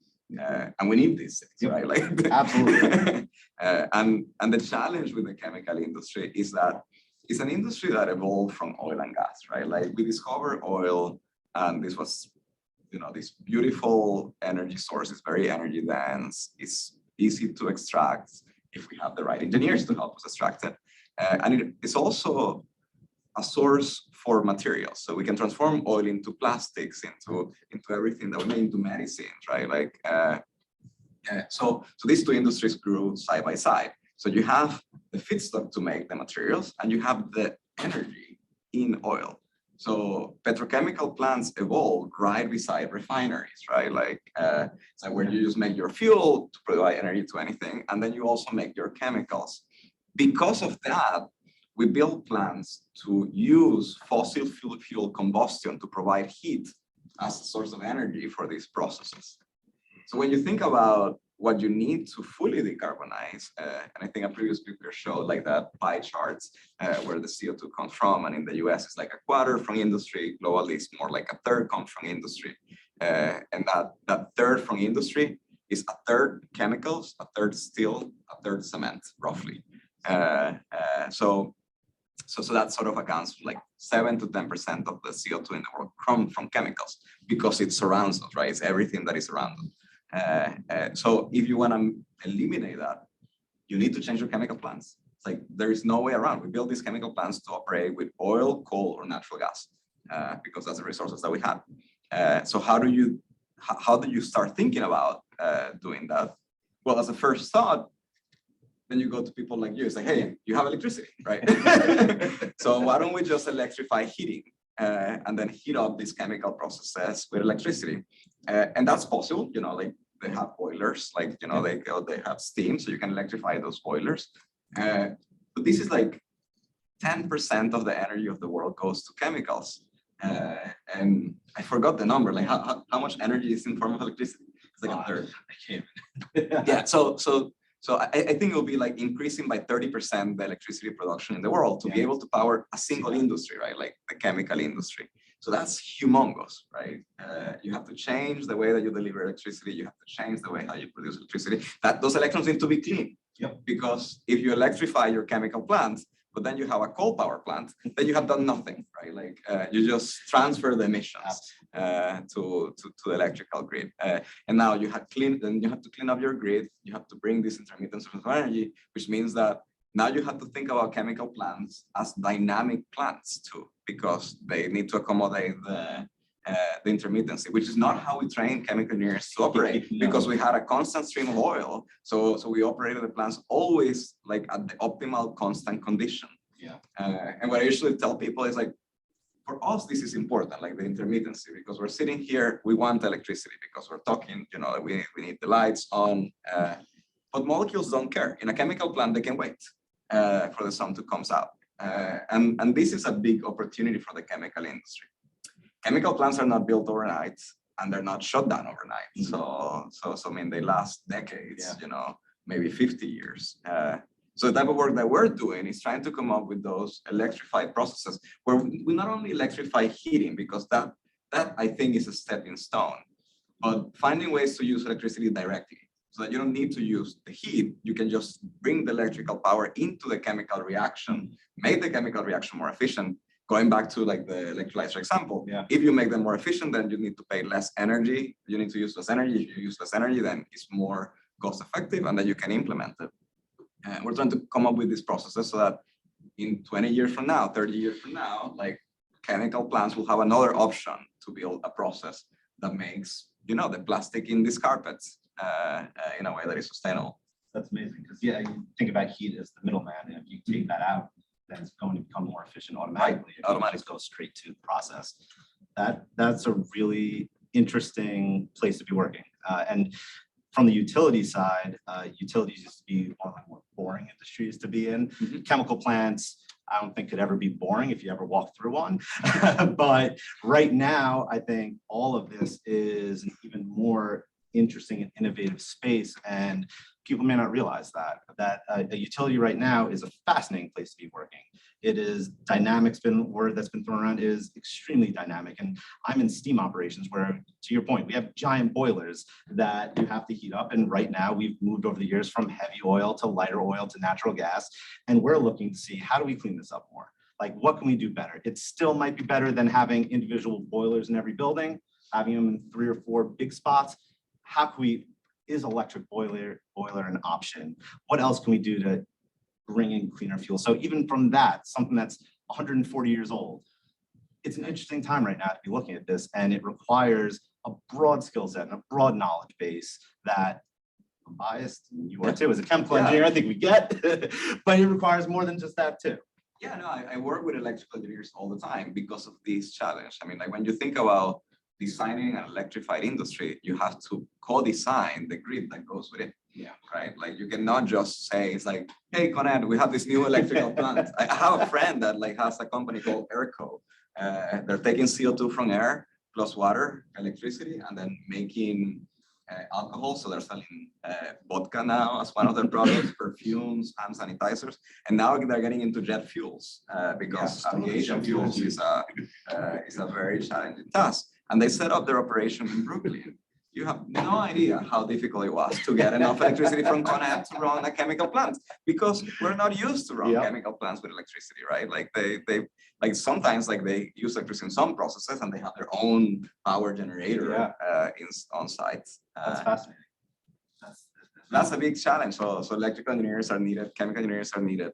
And we need these things, right? Like, absolutely. And the challenge with the chemical industry is that it's an industry that evolved from oil and gas, right? Like, we discovered oil, and this was, this beautiful energy source. Is very energy dense. It's easy to extract if we have the right engineers to help us extract it. And it's also a source for materials. So we can transform oil into plastics, into everything that we make, into medicines, right? Like, so these two industries grew side by side. So you have the feedstock to make the materials, and you have the energy in oil. So petrochemical plants evolved right beside refineries, right? Like, so where you just make your fuel to provide energy to anything, and then you also make your chemicals. Because of that, we build plants to use fossil fuel combustion to provide heat as a source of energy for these processes. So when you think about what you need to fully decarbonize, and I think a previous speaker showed like that pie charts where the CO2 comes from, and in the US it's like a quarter from industry, globally it's more like a third comes from industry. And that third from industry is a third chemicals, a third steel, a third cement, roughly. So that sort of accounts for like 7 to 10% of the CO2 in the world come from chemicals, because it surrounds us, right? It's everything that is around us. So if you want to eliminate that, you need to change your chemical plants. It's like, there is no way around. We build these chemical plants to operate with oil, coal, or natural gas, because that's the resources that we have. So how do you start thinking about doing that? Well, as a first thought, then you go to people like you, it's like, hey, you have electricity, right? So why don't we just electrify heating? and then heat up these chemical processes with electricity. And that's possible, you know, like they have boilers, like, you know, they have steam, so you can electrify those boilers. But this is like 10% of the energy of the world goes to chemicals. And I forgot the number, like how much energy is in form of electricity? It's like a third. I can't. Yeah, so I think it will be like increasing by 30% the electricity production in the world to be able to power a single industry, right? Like the chemical industry. So that's humongous, right? You have to change the way that you deliver electricity. You have to change the way how you produce electricity. Those electrons need to be clean. Yep. Because if you electrify your chemical plants, but then you have a coal power plant, then you have done nothing, right? Like you just transfer the emissions to the electrical grid. And now you have to clean up your grid. You have to bring this intermittent source of energy, which means that now you have to think about chemical plants as dynamic plants too, because they need to accommodate the intermittency, which is not how we train chemical engineers to operate, because we had a constant stream of oil. So we operated the plants always like at the optimal constant condition. Yeah. And what I usually tell people is like, for us, this is important, like the intermittency, because we're sitting here, we want electricity because we're talking, you know, we need the lights on, but molecules don't care. In a chemical plant, they can wait for the sun to come out. And this is a big opportunity for the chemical industry. Chemical plants are not built overnight and they're not shut down overnight. So I mean, they last decades, you know, maybe 50 years. So the type of work that we're doing is trying to come up with those electrified processes where we not only electrify heating, because that I think is a stepping stone, but finding ways to use electricity directly so that you don't need to use the heat. You can just bring the electrical power into the chemical reaction, make the chemical reaction more efficient. Going back to like the electrolyzer example, if you make them more efficient, then you need to pay less energy. You need to use less energy. If you use less energy, then it's more cost effective, and then you can implement it. And we're trying to come up with these processes so that in 20 years from now, 30 years from now, like chemical plants will have another option to build a process that makes, you know, the plastic in these carpets in a way that is sustainable. That's amazing, because yeah, you think about heat as the middleman, and if you take that out, then it's going to become more efficient automatically. It automatically goes straight to the process. That's a really interesting place to be working. And from the utility side, utilities used to be one of the more boring industries to be in. Chemical plants, I don't think could ever be boring if you ever walk through one. But right now, I think all of this is an even more interesting and innovative space, and people may not realize that a utility right now is a fascinating place to be working. It is dynamic's been a word that's been thrown around, is extremely dynamic. And I'm in steam operations where, to your point, we have giant boilers that you have to heat up. And right now we've moved over the years from heavy oil to lighter oil to natural gas. And we're looking to see, how do we clean this up more? Like, what can we do better? It still might be better than having individual boilers in every building, having them in 3 or 4 big spots. How can we, is electric boiler an option? What else can we do to bring in cleaner fuel? So even from that, something that's 140 years old, it's an interesting time right now to be looking at this, and it requires a broad skill set and a broad knowledge base that I'm biased, and you are too, as a chemical engineer, I think we get, but it requires more than just that too. Yeah, no, I work with electrical engineers all the time because of this challenge. I mean, like when you think about designing an electrified industry, you have to co-design the grid that goes with it. Yeah, right. Like you cannot just say, it's like, hey, Conan, we have this new electrical plant. I have a friend that like has a company called Airco. They're taking CO2 from air plus water, electricity, and then making alcohol. So they're selling vodka now as one of their products, perfumes, hand sanitizers, and now they're getting into jet fuels because aviation fuels is a very challenging task. And they set up their operation in Brooklyn. You have no idea how difficult it was to get enough electricity from Conan to run a chemical plant, because we're not used to run chemical plants with electricity, right? Like they like sometimes like they use electricity in some processes and they have their own power generator on site. That's fascinating. That's a big challenge. So electrical engineers are needed, chemical engineers are needed.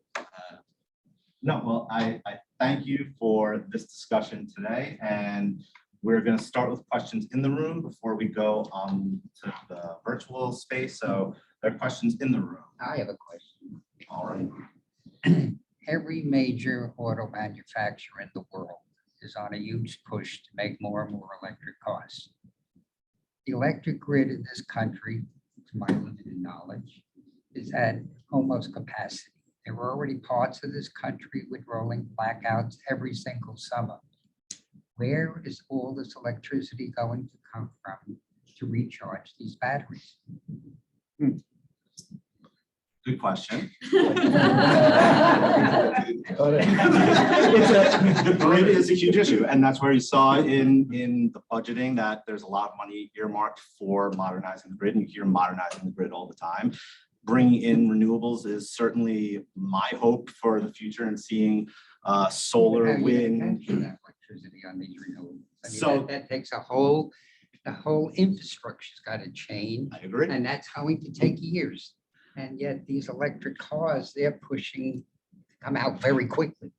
No, well, I thank you for this discussion today, and we're going to start with questions in the room before we go on to the virtual space. So there are questions in the room. I have a question. All right. Every major auto manufacturer in the world is on a huge push to make more and more electric cars. The electric grid in this country, to my limited knowledge, is at almost capacity. There were already parts of this country with rolling blackouts every single summer. Where is all this electricity going to come from to recharge these batteries? Good question. The grid is a huge issue, and that's where you saw in the budgeting that there's a lot of money earmarked for modernizing the grid, and you hear modernizing the grid all the time. Bringing in renewables is certainly my hope for the future, and seeing solar, wind. Electricity on these renewables. I mean, So that takes the whole infrastructure's got to change. I agree. And that's going to take years. And yet these electric cars, they're pushing to come out very quickly.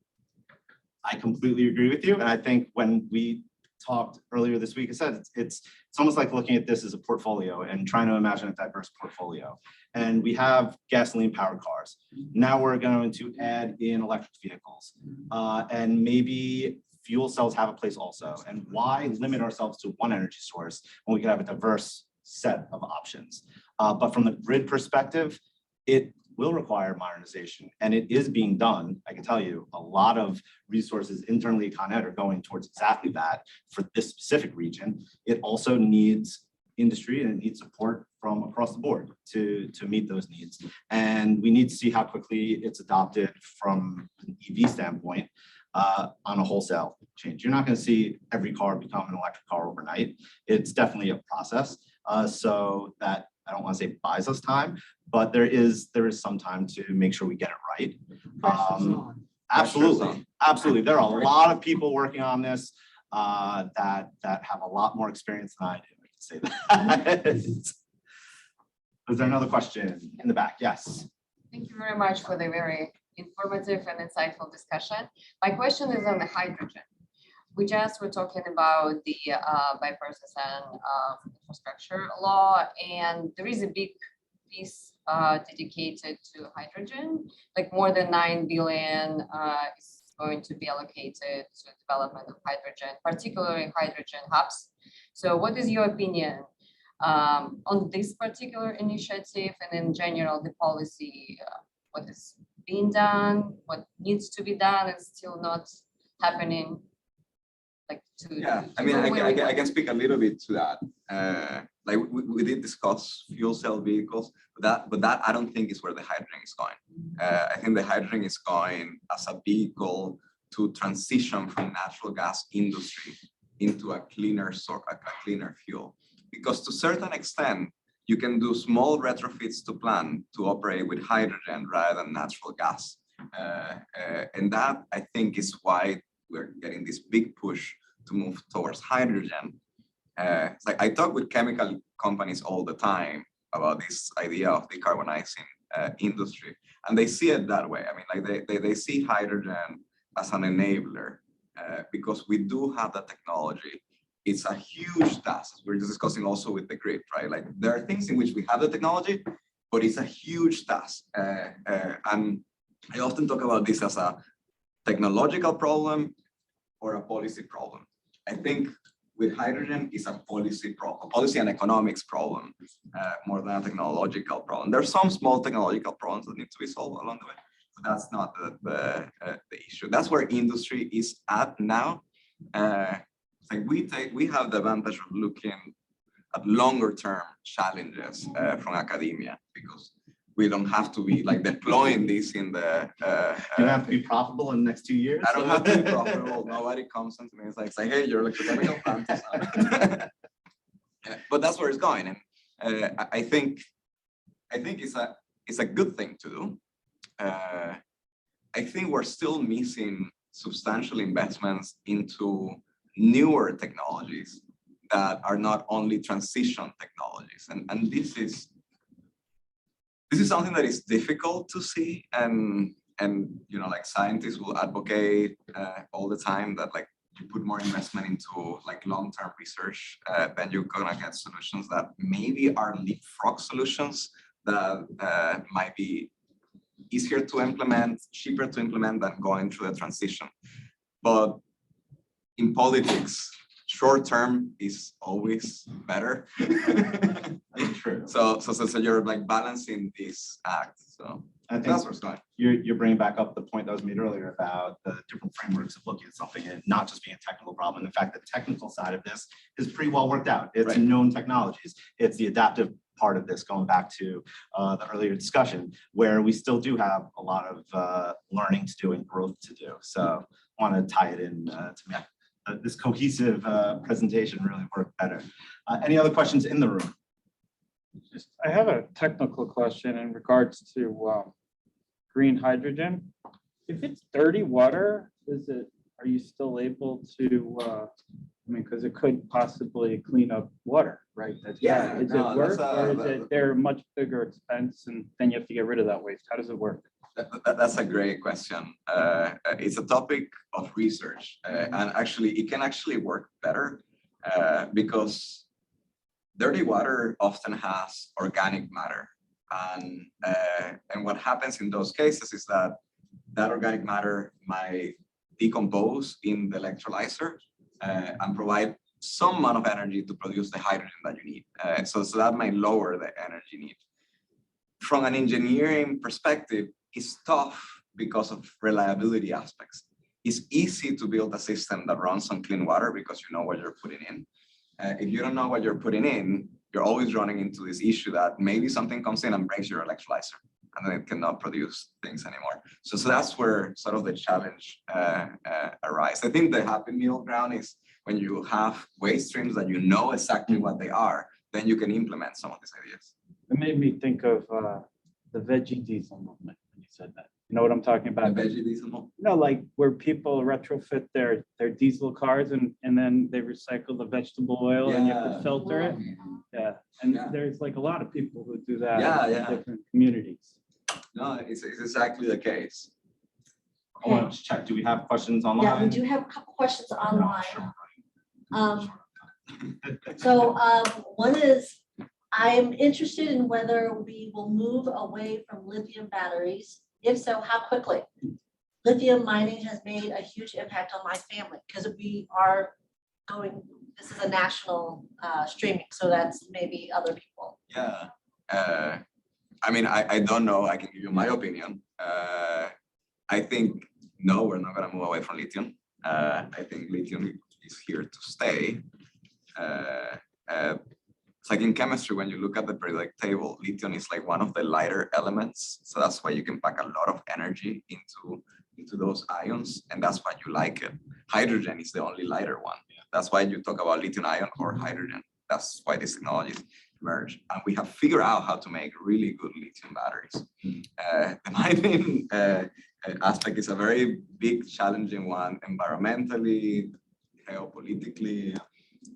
I completely agree with you. And I think when we talked earlier this week, I said it's almost like looking at this as a portfolio and trying to imagine a diverse portfolio. And we have gasoline powered cars. Now we're going to add in electric vehicles, and maybe fuel cells have a place also. And why limit ourselves to one energy source when we can have a diverse set of options? But from the grid perspective, it will require modernization, and it is being done. I can tell you a lot of resources internally at Con Ed are going towards exactly that for this specific region. It also needs industry, and it needs support from across the board to meet those needs. And we need to see how quickly it's adopted from an EV standpoint on a wholesale change. You're not going to see every car become an electric car overnight. It's definitely a process. So that, I don't want to say buys us time, but there is some time to make sure we get it right. Absolutely. There are a lot of people working on this that have a lot more experience than I do. I can say that. Is there another question in the back? Yes. Thank you very much for the very informative and insightful discussion. My question is on the hydrogen. We just were talking about the bipartisan infrastructure law, and there is a big piece dedicated to hydrogen, like more than 9 billion is going to be allocated to development of hydrogen, particularly hydrogen hubs. So what is your opinion on this particular initiative, and in general, the policy, what is being done, what needs to be done and still not happening? Yeah, I mean, I can speak a little bit to that. Like we did discuss fuel cell vehicles, but that I don't think is where the hydrogen is going. I think the hydrogen is going as a vehicle to transition from natural gas industry into a cleaner fuel. Because to a certain extent, you can do small retrofits to plant to operate with hydrogen rather than natural gas. And that, I think, is why we're getting this big push to move towards hydrogen. It's like I talk with chemical companies all the time about this idea of decarbonizing industry, and they see it that way. I mean, like they see hydrogen as an enabler because we do have the technology. It's a huge task. We're just discussing also with the grid, right? Like there are things in which we have the technology, but it's a huge task. And I often talk about this as a technological problem or a policy problem. I think with hydrogen is a policy problem, policy and economics problem, more than a technological problem. There's some small technological problems that need to be solved along the way, but that's not the issue. That's where industry is at now. Like we have the advantage of looking at longer term challenges from academia, because we don't have to be like deploying this in the. You have to be profitable in the next 2 years. I don't have to be profitable. Nobody comes to me. It's like, hey, your electrochemical plant is out. But that's where it's going, and I think it's a good thing to do. I think we're still missing substantial investments into newer technologies that are not only transition technologies, and this is something that is difficult to see, and you know, like scientists will advocate all the time that like you put more investment into like long-term research, then you're gonna get solutions that maybe are leapfrog solutions that might be easier to implement, cheaper to implement than going through the transition. But in politics, short term is always better. That's true. So you're like balancing this act. So I think that's what's going. you're bringing back up the point that was made earlier about the different frameworks of looking at something and not just being a technical problem. And the fact that the technical side of this is pretty well worked out. It's Right. known technologies. It's the adaptive part of this, going back to the earlier discussion, where we still do have a lot of learning to do and growth to do. So I want to tie it in to make this cohesive presentation really work better. Any other questions in the room? I have a technical question in regards to green hydrogen. If it's dirty water, are you still able to, I mean, because it could possibly clean up water, right? Is it work, or is it there a much bigger expense and then you have to get rid of that waste? How does it work? That's a great question. It's a topic of research, and actually, it can actually work better because dirty water often has organic matter, and what happens in those cases is that organic matter might decompose in the electrolyzer and provide some amount of energy to produce the hydrogen that you need. So that might lower the energy need. From an engineering perspective, it's tough because of reliability aspects. It's easy to build a system that runs on clean water because you know what you're putting in. If you don't know what you're putting in, you're always running into this issue that maybe something comes in and breaks your electrolyzer, and then it cannot produce things anymore. So that's where sort of the challenge arises. I think the happy middle ground is when you have waste streams that you know exactly what they are, then you can implement some of these ideas. It made me think of the veggie diesel movement when you said that. You know what I'm talking about? The veggie diesel movement? No, like where people retrofit their diesel cars and then they recycle the vegetable oil and you have to filter it. Yeah, and there's like a lot of people who do that in different communities. No, it's exactly the case. I want to check, do we have questions online? Yeah, we do have a couple questions online. Sure. So one is, I'm interested in whether we will move away from lithium batteries. If so, how quickly? Lithium mining has made a huge impact on my family because we are going, this is a national streaming, so that's maybe other people. Yeah. I mean, I don't know. I can give you my opinion. I think, no, we're not going to move away from lithium. I think lithium is here to stay. It's like in chemistry, when you look at the periodic table, lithium is like one of the lighter elements. So that's why you can pack a lot of energy into those ions, and that's why you like it. Hydrogen is the only lighter one. That's why you talk about lithium ion or hydrogen. That's why these technologies emerge. And we have figured out how to make really good lithium batteries. The mining aspect is a very big, challenging one, environmentally, geopolitically,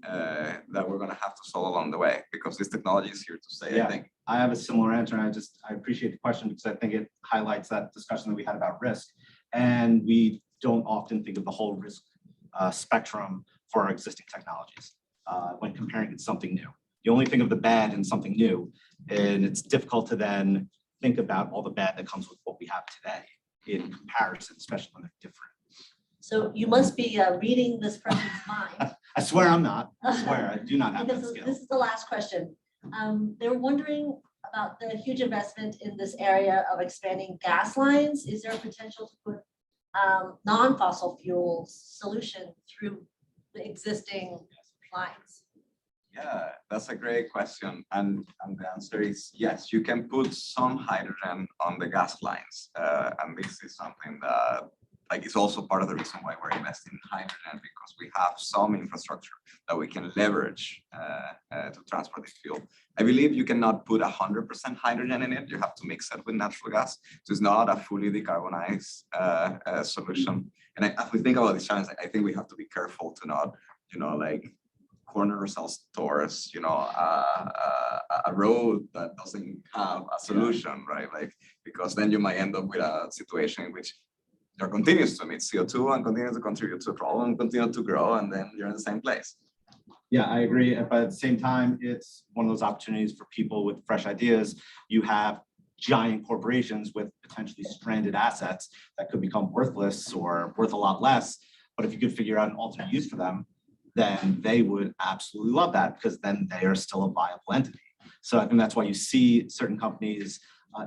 that we're going to have to solve along the way because this technology is here to stay, I think. I have a similar answer, and I appreciate the question because I think it highlights that discussion that we had about risk. And we don't often think of the whole risk spectrum for our existing technologies when comparing it to something new. You only think of the bad in something new, and it's difficult to then think about all the bad that comes with what we have today in comparison, especially when they're different. So you must be reading this person's mind. I swear I'm not. I swear I do not have that Because skill. this is the last question. They were wondering about the huge investment in this area of expanding gas lines. Is there a potential to put non-fossil fuel solution through the existing lines? Yeah, that's a great question. And the answer is yes, you can put some hydrogen on the gas lines. And this is something that it's also part of the reason why we're investing in hydrogen, because we have some infrastructure that we can leverage to transport this fuel. I believe you cannot put 100% hydrogen in it. You have to mix it with natural gas. So it's not a fully decarbonized solution. And as we think about this challenge, I think we have to be careful to not, corner ourselves towards, a road that doesn't have a solution, right? Because then you might end up with a situation in which there continues to emit CO2 and continues to contribute to the problem and continue to grow, and then you're in the same place. Yeah, I agree. But at the same time, it's one of those opportunities for people with fresh ideas. You have giant corporations with potentially stranded assets that could become worthless or worth a lot less. But if you could figure out an alternate use for them, then they would absolutely love that because then they are still a viable entity. So I think that's why you see certain companies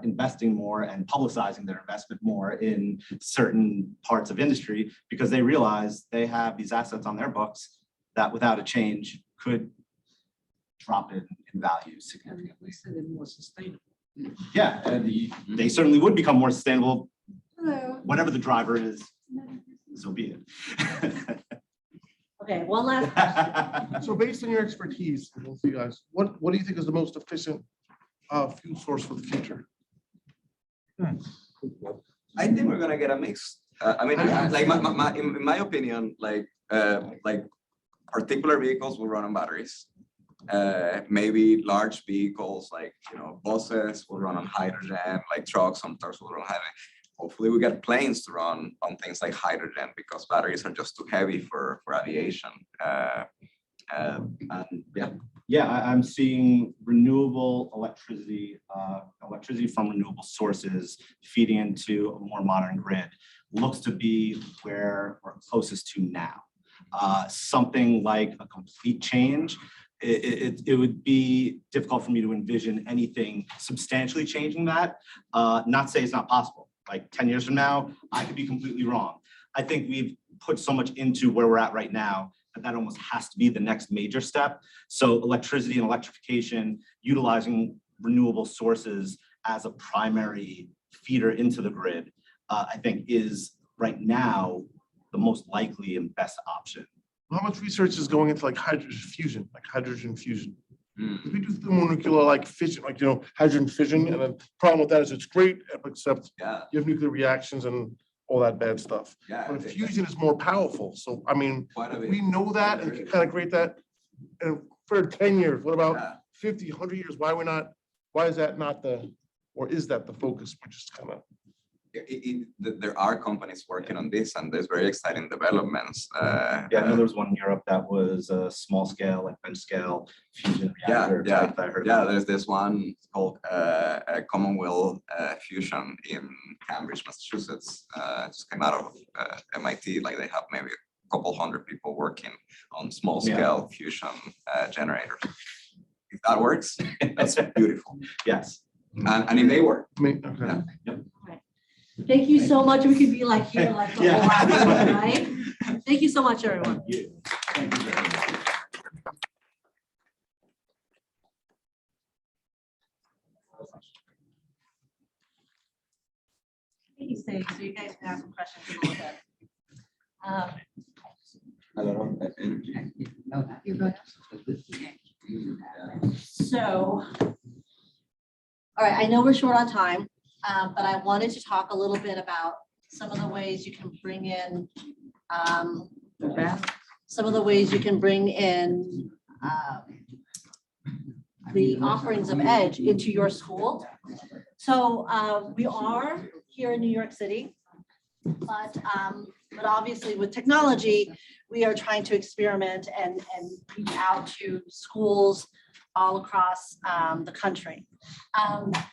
investing more and publicizing their investment more in certain parts of industry because they realize they have these assets on their books that without a change could drop in value significantly. More sustainable. Yeah, and they certainly would become more sustainable. Whatever the driver is, so be it. Okay, one last question. So based on your expertise, both of you guys, what do you think is the most efficient fuel source for the future? I think we're gonna get a mix. I mean, like in my opinion, like particular vehicles will run on batteries. Maybe large vehicles like buses will run on hydrogen, like trucks, some trucks will run on hydrogen. Hopefully we get planes to run on things like hydrogen because batteries are just too heavy for aviation. And yeah, I'm seeing renewable electricity from renewable sources feeding into a more modern grid looks to be where we're closest to now. Something like a complete change, it would be difficult for me to envision anything substantially changing that. Not say it's not possible. Like 10 years from now, I could be completely wrong. I think we've put so much into where we're at right now that almost has to be the next major step. So electricity and electrification, utilizing renewable sources as a primary feeder into the grid, I think is right now the most likely and best option. How much research is going into like hydrogen fusion? We do thermonuclear like fission, like hydrogen fission, and the problem with that is it's great, except you have nuclear reactions and all that bad stuff. But fusion is more powerful. So I mean, we know that and can kind of create that. And for 10 years, what about 50, 100 years? Why is that not or is that the focus? We're just kind of. There are companies working on this, and there's very exciting developments. I know there was one in Europe that was a small scale, like bench scale fusion reactor. I heard there's this one called Commonwealth Fusion in Cambridge, Massachusetts. Just came out of MIT. Like they have maybe a couple hundred people working on small scale fusion generators. If that works, that's beautiful. Yes, and it may work. Okay. Thank you so much. We could be like here, like the whole afternoon, right? Thank you so much, everyone. Please stay, so you guys can ask some questions a little bit. So, all right, I know we're short on time. But I wanted to talk a little bit about some of the ways you can bring in the offerings of EDGE into your school. So we are here in New York City, but obviously with technology, we are trying to experiment and reach out to schools all across the country.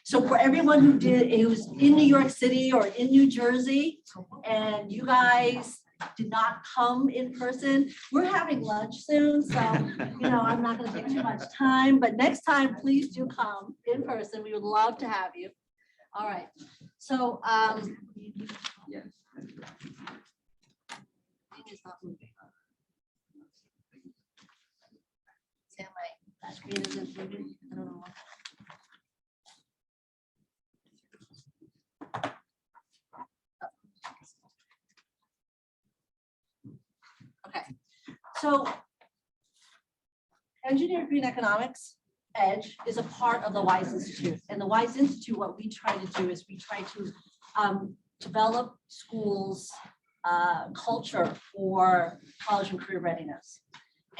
So for everyone who was in New York City or in New Jersey, and you guys did not come in person, we're having lunch soon, so I'm not going to take too much time, but next time please do come in person. We would love to have you. All right, so that screen isn't moving. I don't know. Okay, so Engineering Green Economics, EDGE, is a part of the WISE Institute. And the WISE Institute, what we try to do is we try to develop schools' culture for college and career readiness.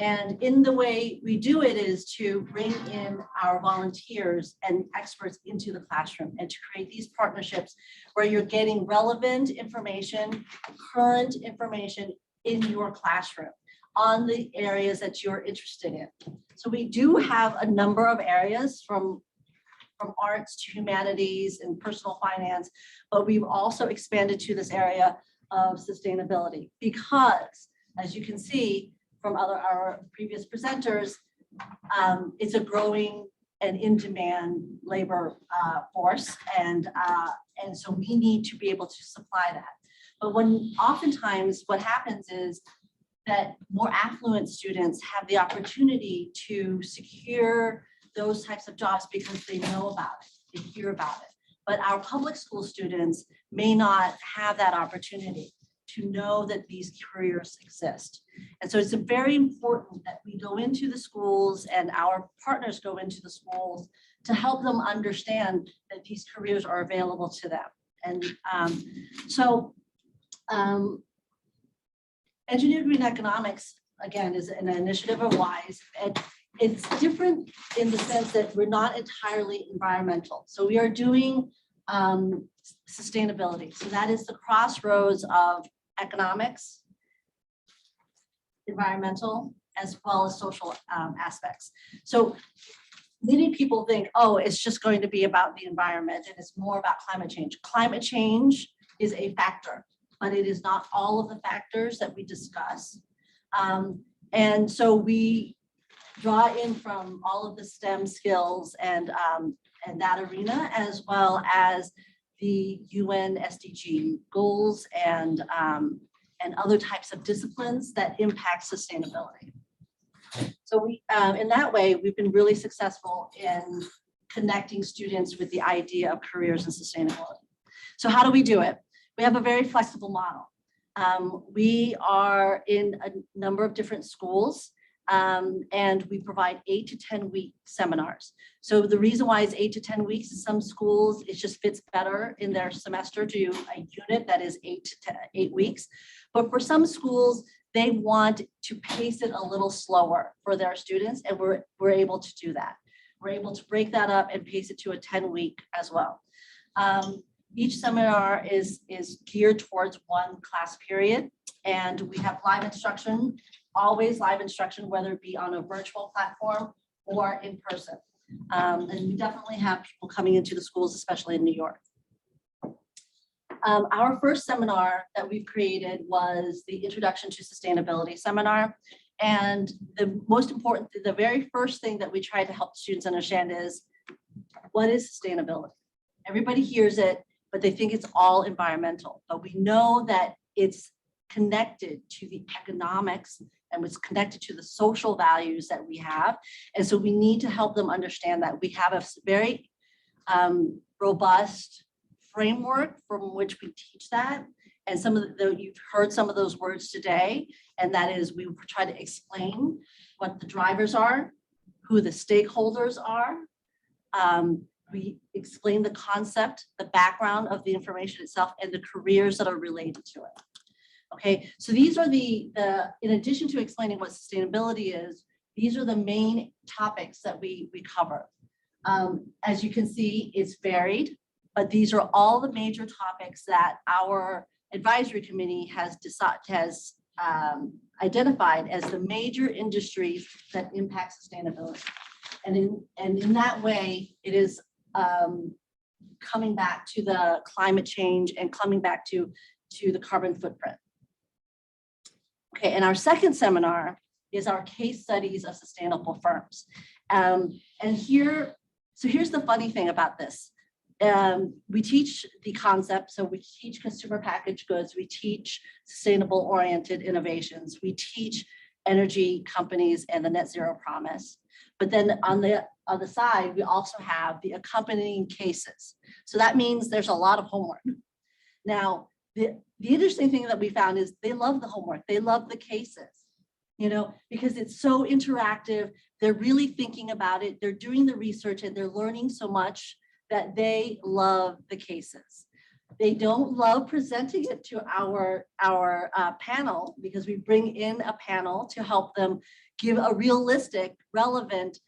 And in the way we do it is to bring in our volunteers and experts into the classroom and to create these partnerships where you're getting relevant information, current information in your classroom on the areas that you're interested in. So we do have a number of areas from arts to humanities and personal finance, but we've also expanded to this area of sustainability, because as you can see from our previous presenters, it's a growing and in-demand labor force, and so we need to be able to supply that. But oftentimes what happens is that more affluent students have the opportunity to secure those types of jobs because they know about it, they hear about it. But our public school students may not have that opportunity to know that these careers exist. And so it's very important that we go into the schools and our partners go into the schools to help them understand that these careers are available to them. And Engineering Green Economics, again, is an initiative of WISE. And it's different in the sense that we're not entirely environmental. So we are doing sustainability. So that is the crossroads of economics, environmental, as well as social aspects. So many people think, oh, it's just going to be about the environment and it's more about climate change. Climate change is a factor, but it is not all of the factors that we discuss. And so we draw in from all of the STEM skills and that arena, as well as the UN SDG goals and other types of disciplines that impact sustainability. So we, in that way, we've been really successful in connecting students with the idea of careers and sustainability. So how do we do it? We have a very flexible model. We are in a number of different schools, and we provide 8 to 10 week seminars. So the reason why it's 8 to 10 weeks in some schools, it just fits better in their semester to do a unit that is 8 weeks. But for some schools, they want to pace it a little slower for their students, and we're able to do that. We're able to break that up and pace it to a 10-week as well. Each seminar is geared towards one class period, and we have live instruction, always live instruction, whether it be on a virtual platform or in person. And we definitely have people coming into the schools, especially in New York. Our first seminar that we've created was the Introduction to Sustainability seminar. And the most important, the very first thing that we try to help students understand is, what is sustainability? Everybody hears it, but they think it's all environmental. But we know that it's connected to the economics and it's connected to the social values that we have. And so we need to help them understand that we have a very robust framework from which we teach that. And some of you've heard some of those words today, and that is we try to explain what the drivers are, who the stakeholders are. We explain the concept, the background of the information itself, and the careers that are related to it. Okay, so these are in addition to explaining what sustainability is, these are the main topics that we cover. As you can see, it's varied, but these are all the major topics that our advisory committee has identified as the major industries that impact sustainability. And in that way, it is coming back to the climate change and coming back to the carbon footprint. Okay, and our second seminar is our case studies of sustainable firms. And here's the funny thing about this. We teach the concept, so we teach consumer packaged goods, we teach sustainable oriented innovations, we teach energy companies and the net zero promise. But then on the other side, we also have the accompanying cases. So that means there's a lot of homework. Now, the interesting thing that we found is they love the homework, they love the cases, because it's so interactive. They're really thinking about it, they're doing the research, and they're learning so much that they love the cases. They don't love presenting it to our panel, because we bring in a panel to help them give a realistic, relevant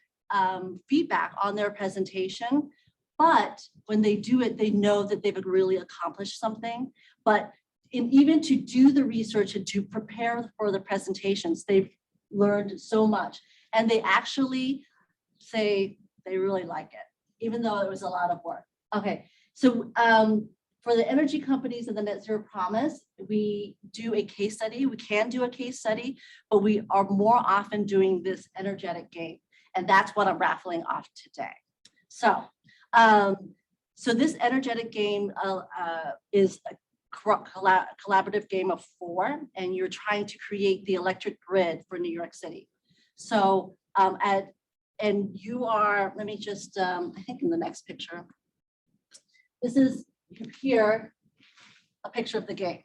feedback on their presentation. But when they do it, they know that they've really accomplished something. But even to do the research and to prepare for the presentations, they've learned so much. And they actually say they really like it, even though it was a lot of work. Okay, so For the energy companies and the net zero promise, we do a case study. We can do a case study, but we are more often doing this energetic game. And that's what I'm raffling off today. So, so this energetic game is a collaborative game of 4, and you're trying to create the electric grid for New York City. So, and you are, let me just, I think in the next picture, this is here, a picture of the game.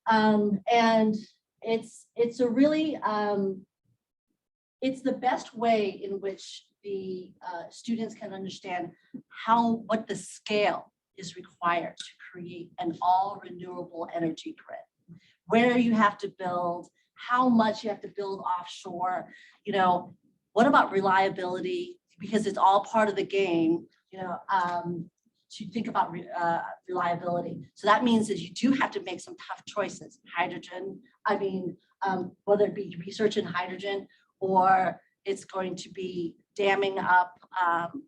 And it's a really, it's the best way in which the students can understand what the scale is required to create an all renewable energy grid, where you have to build, how much you have to build offshore, you know, what about reliability, because it's all part of the game, you know, to think about reliability. So that means that you do have to make some tough choices. Hydrogen, I mean, whether it be research in hydrogen, or it's going to be damming up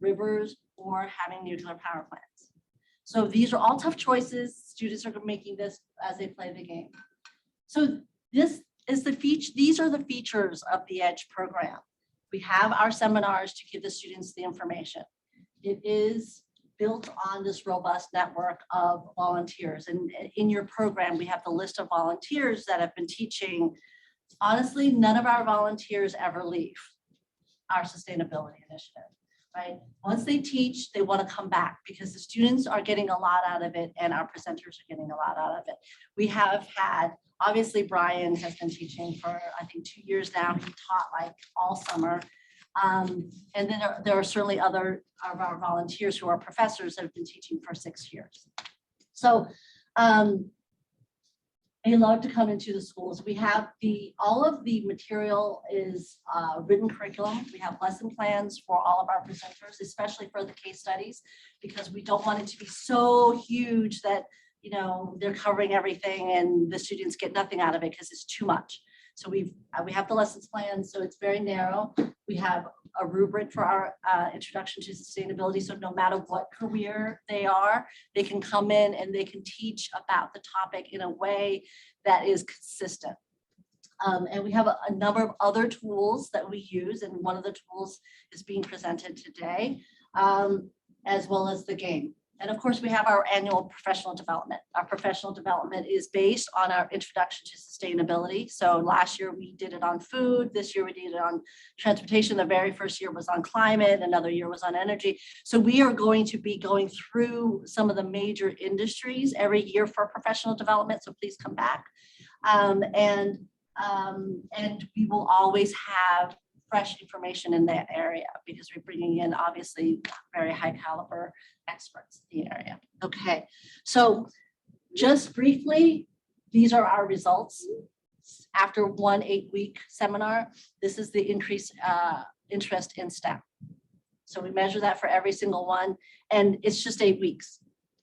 rivers or having nuclear power plants. So these are all tough choices. Students are making this as they play the game. So this is the feature, these are the features of the EDGE program. We have our seminars to give the students the information. It is built on this robust network of volunteers. And in your program, we have the list of volunteers that have been teaching. Honestly, none of our volunteers ever leave our sustainability initiative, right? Once they teach, they want to come back because the students are getting a lot out of it and our presenters are getting a lot out of it. We have had, obviously Brian has been teaching for, I think, 2 years now. He taught like all summer. And then there are certainly other of our volunteers who are professors that have been teaching for 6 years. So they love to come into the schools. We have all of the material is written curriculum. We have lesson plans for all of our presenters, especially for the case studies, because we don't want it to be so huge that, you know, they're covering everything and the students get nothing out of it because it's too much. So we have the lessons plan, so it's very narrow. We have a rubric for our introduction to sustainability. So no matter what career they are, they can come in and they can teach about the topic in a way that is consistent. And we have a number of other tools that we use, and one of the tools is being presented today, as well as the game. And of course, we have our annual professional development. Our professional development is based on our introduction to sustainability. So last year we did it on food. This year we did it on transportation. The very first year was on climate. Another year was on energy. So we are going to be going through some of the major industries every year for professional development. So please come back. And we will always have fresh information in that area because we're bringing in obviously very high caliber experts in the area. Okay, so just briefly, these are our results. After one 8-week seminar, this is the increased interest in STEM. So we measure that for every single one, and it's just 8 weeks,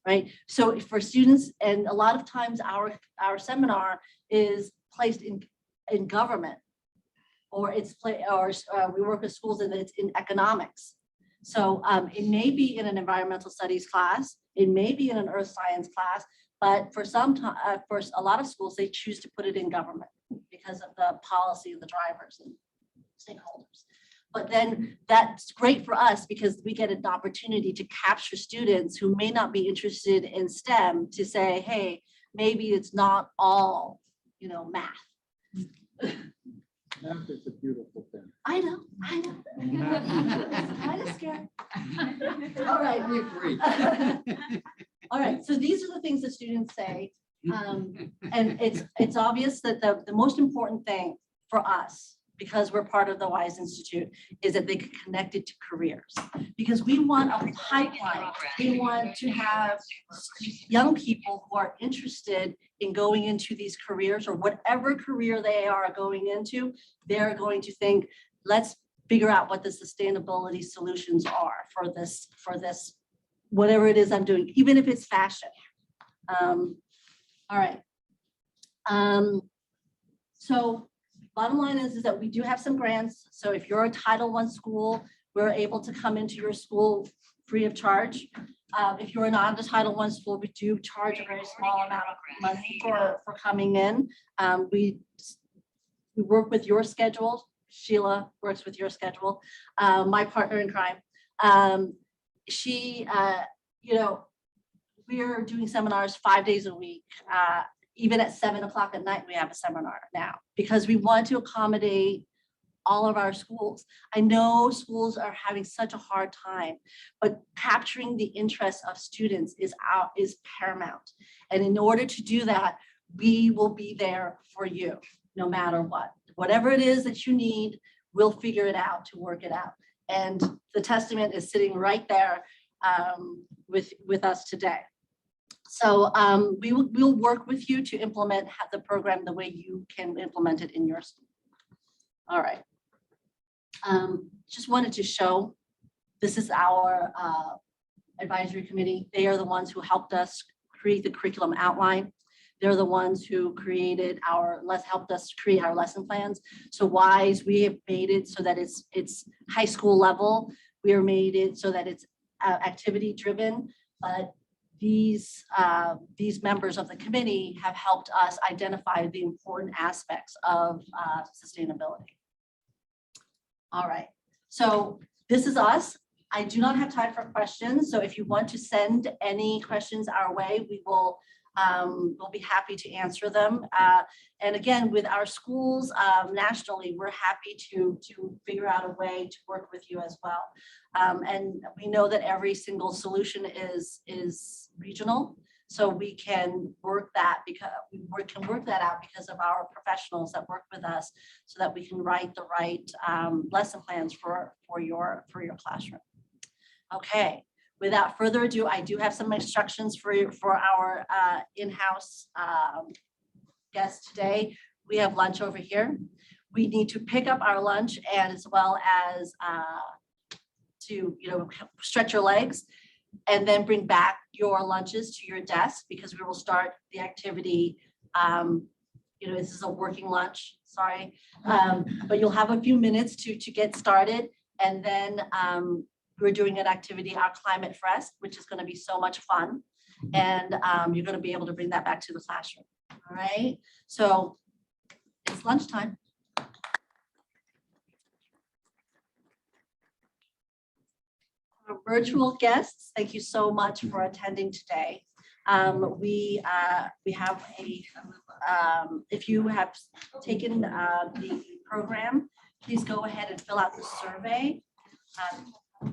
right? So for students, and a lot of times our seminar is placed in government, or we work with schools and it's in economics. So it may be in an environmental studies class, it may be in an earth science class, but for a lot of schools, they choose to put it in government because of the policy of the drivers and stakeholders. But then that's great for us because we get an opportunity to capture students who may not be interested in STEM to say, hey, maybe it's not all, you know, math. Math is a beautiful thing. I know. It's kind of scary. All right. We agree. All right, so these are the things that students say. And it's obvious that the most important thing for us, because we're part of the WISE Institute, is that they get connected to careers. Because we want a pipeline. We want to have young people who are interested in going into these careers, or whatever career they are going into, they're going to think, let's figure out what the sustainability solutions are for this, whatever it is I'm doing, even if it's fashion. All right. So bottom line is that we do have some grants. So if you're a Title I school, we're able to come into your school free of charge. If you're not a Title I school, we do charge a very small amount of money for coming in. We work with your schedule. Sheila works with your schedule. My partner in crime. We are doing seminars 5 days a week. Even at 7 o'clock at night, we have a seminar now because we want to accommodate all of our schools. I know schools are having such a hard time, but capturing the interest of students is paramount. And in order to do that, we will be there for you, no matter what. Whatever it is that you need, we'll figure it out to work it out. And the testament is sitting right there with us today. So we'll work with you to implement the program the way you can implement it in your school. All right. Just wanted to show, this is our advisory committee. They are the ones who helped us create the curriculum outline. They're the ones who created helped us create our lesson plans. So WISE, we have made it so that it's high school level. We are made it so that it's activity driven, but these members of the committee have helped us identify the important aspects of sustainability. All right, so this is us. I do not have time for questions. So if you want to send any questions our way, we'll be happy to answer them. And again, with our schools nationally, we're happy to figure out a way to work with you as well. And we know that every single solution is regional. So we can work that out because of our professionals that work with us, so that we can write the right lesson plans for your classroom. Okay, without further ado, I do have some instructions for our in-house guest today. We have lunch over here. We need to pick up our lunch, and as well as to stretch your legs, and then bring back your lunches to your desk, because we will start the activity. This is a working lunch, sorry. But you'll have a few minutes to get started. And then we're doing an activity, our Climate Fest, which is going to be so much fun. And you're going to be able to bring that back to the classroom. All right, so it's lunchtime. Our virtual guests, thank you so much for attending today. We have if you have taken the program, please go ahead and fill out the survey.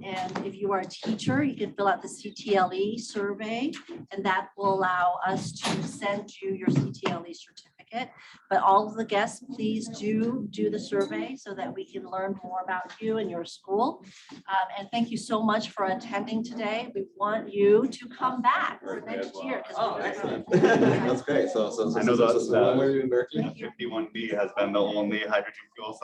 And if you are a teacher, you can fill out the CTLE survey, and that will allow us to send you your CTLE certificate. But all of the guests, please do the survey so that we can learn more about you and your school. And thank you so much for attending today. We want you to come back for next year. Oh, excellent. That's great. So I know that when were you in Berkeley? 51B has been the only hydrogen fuel cell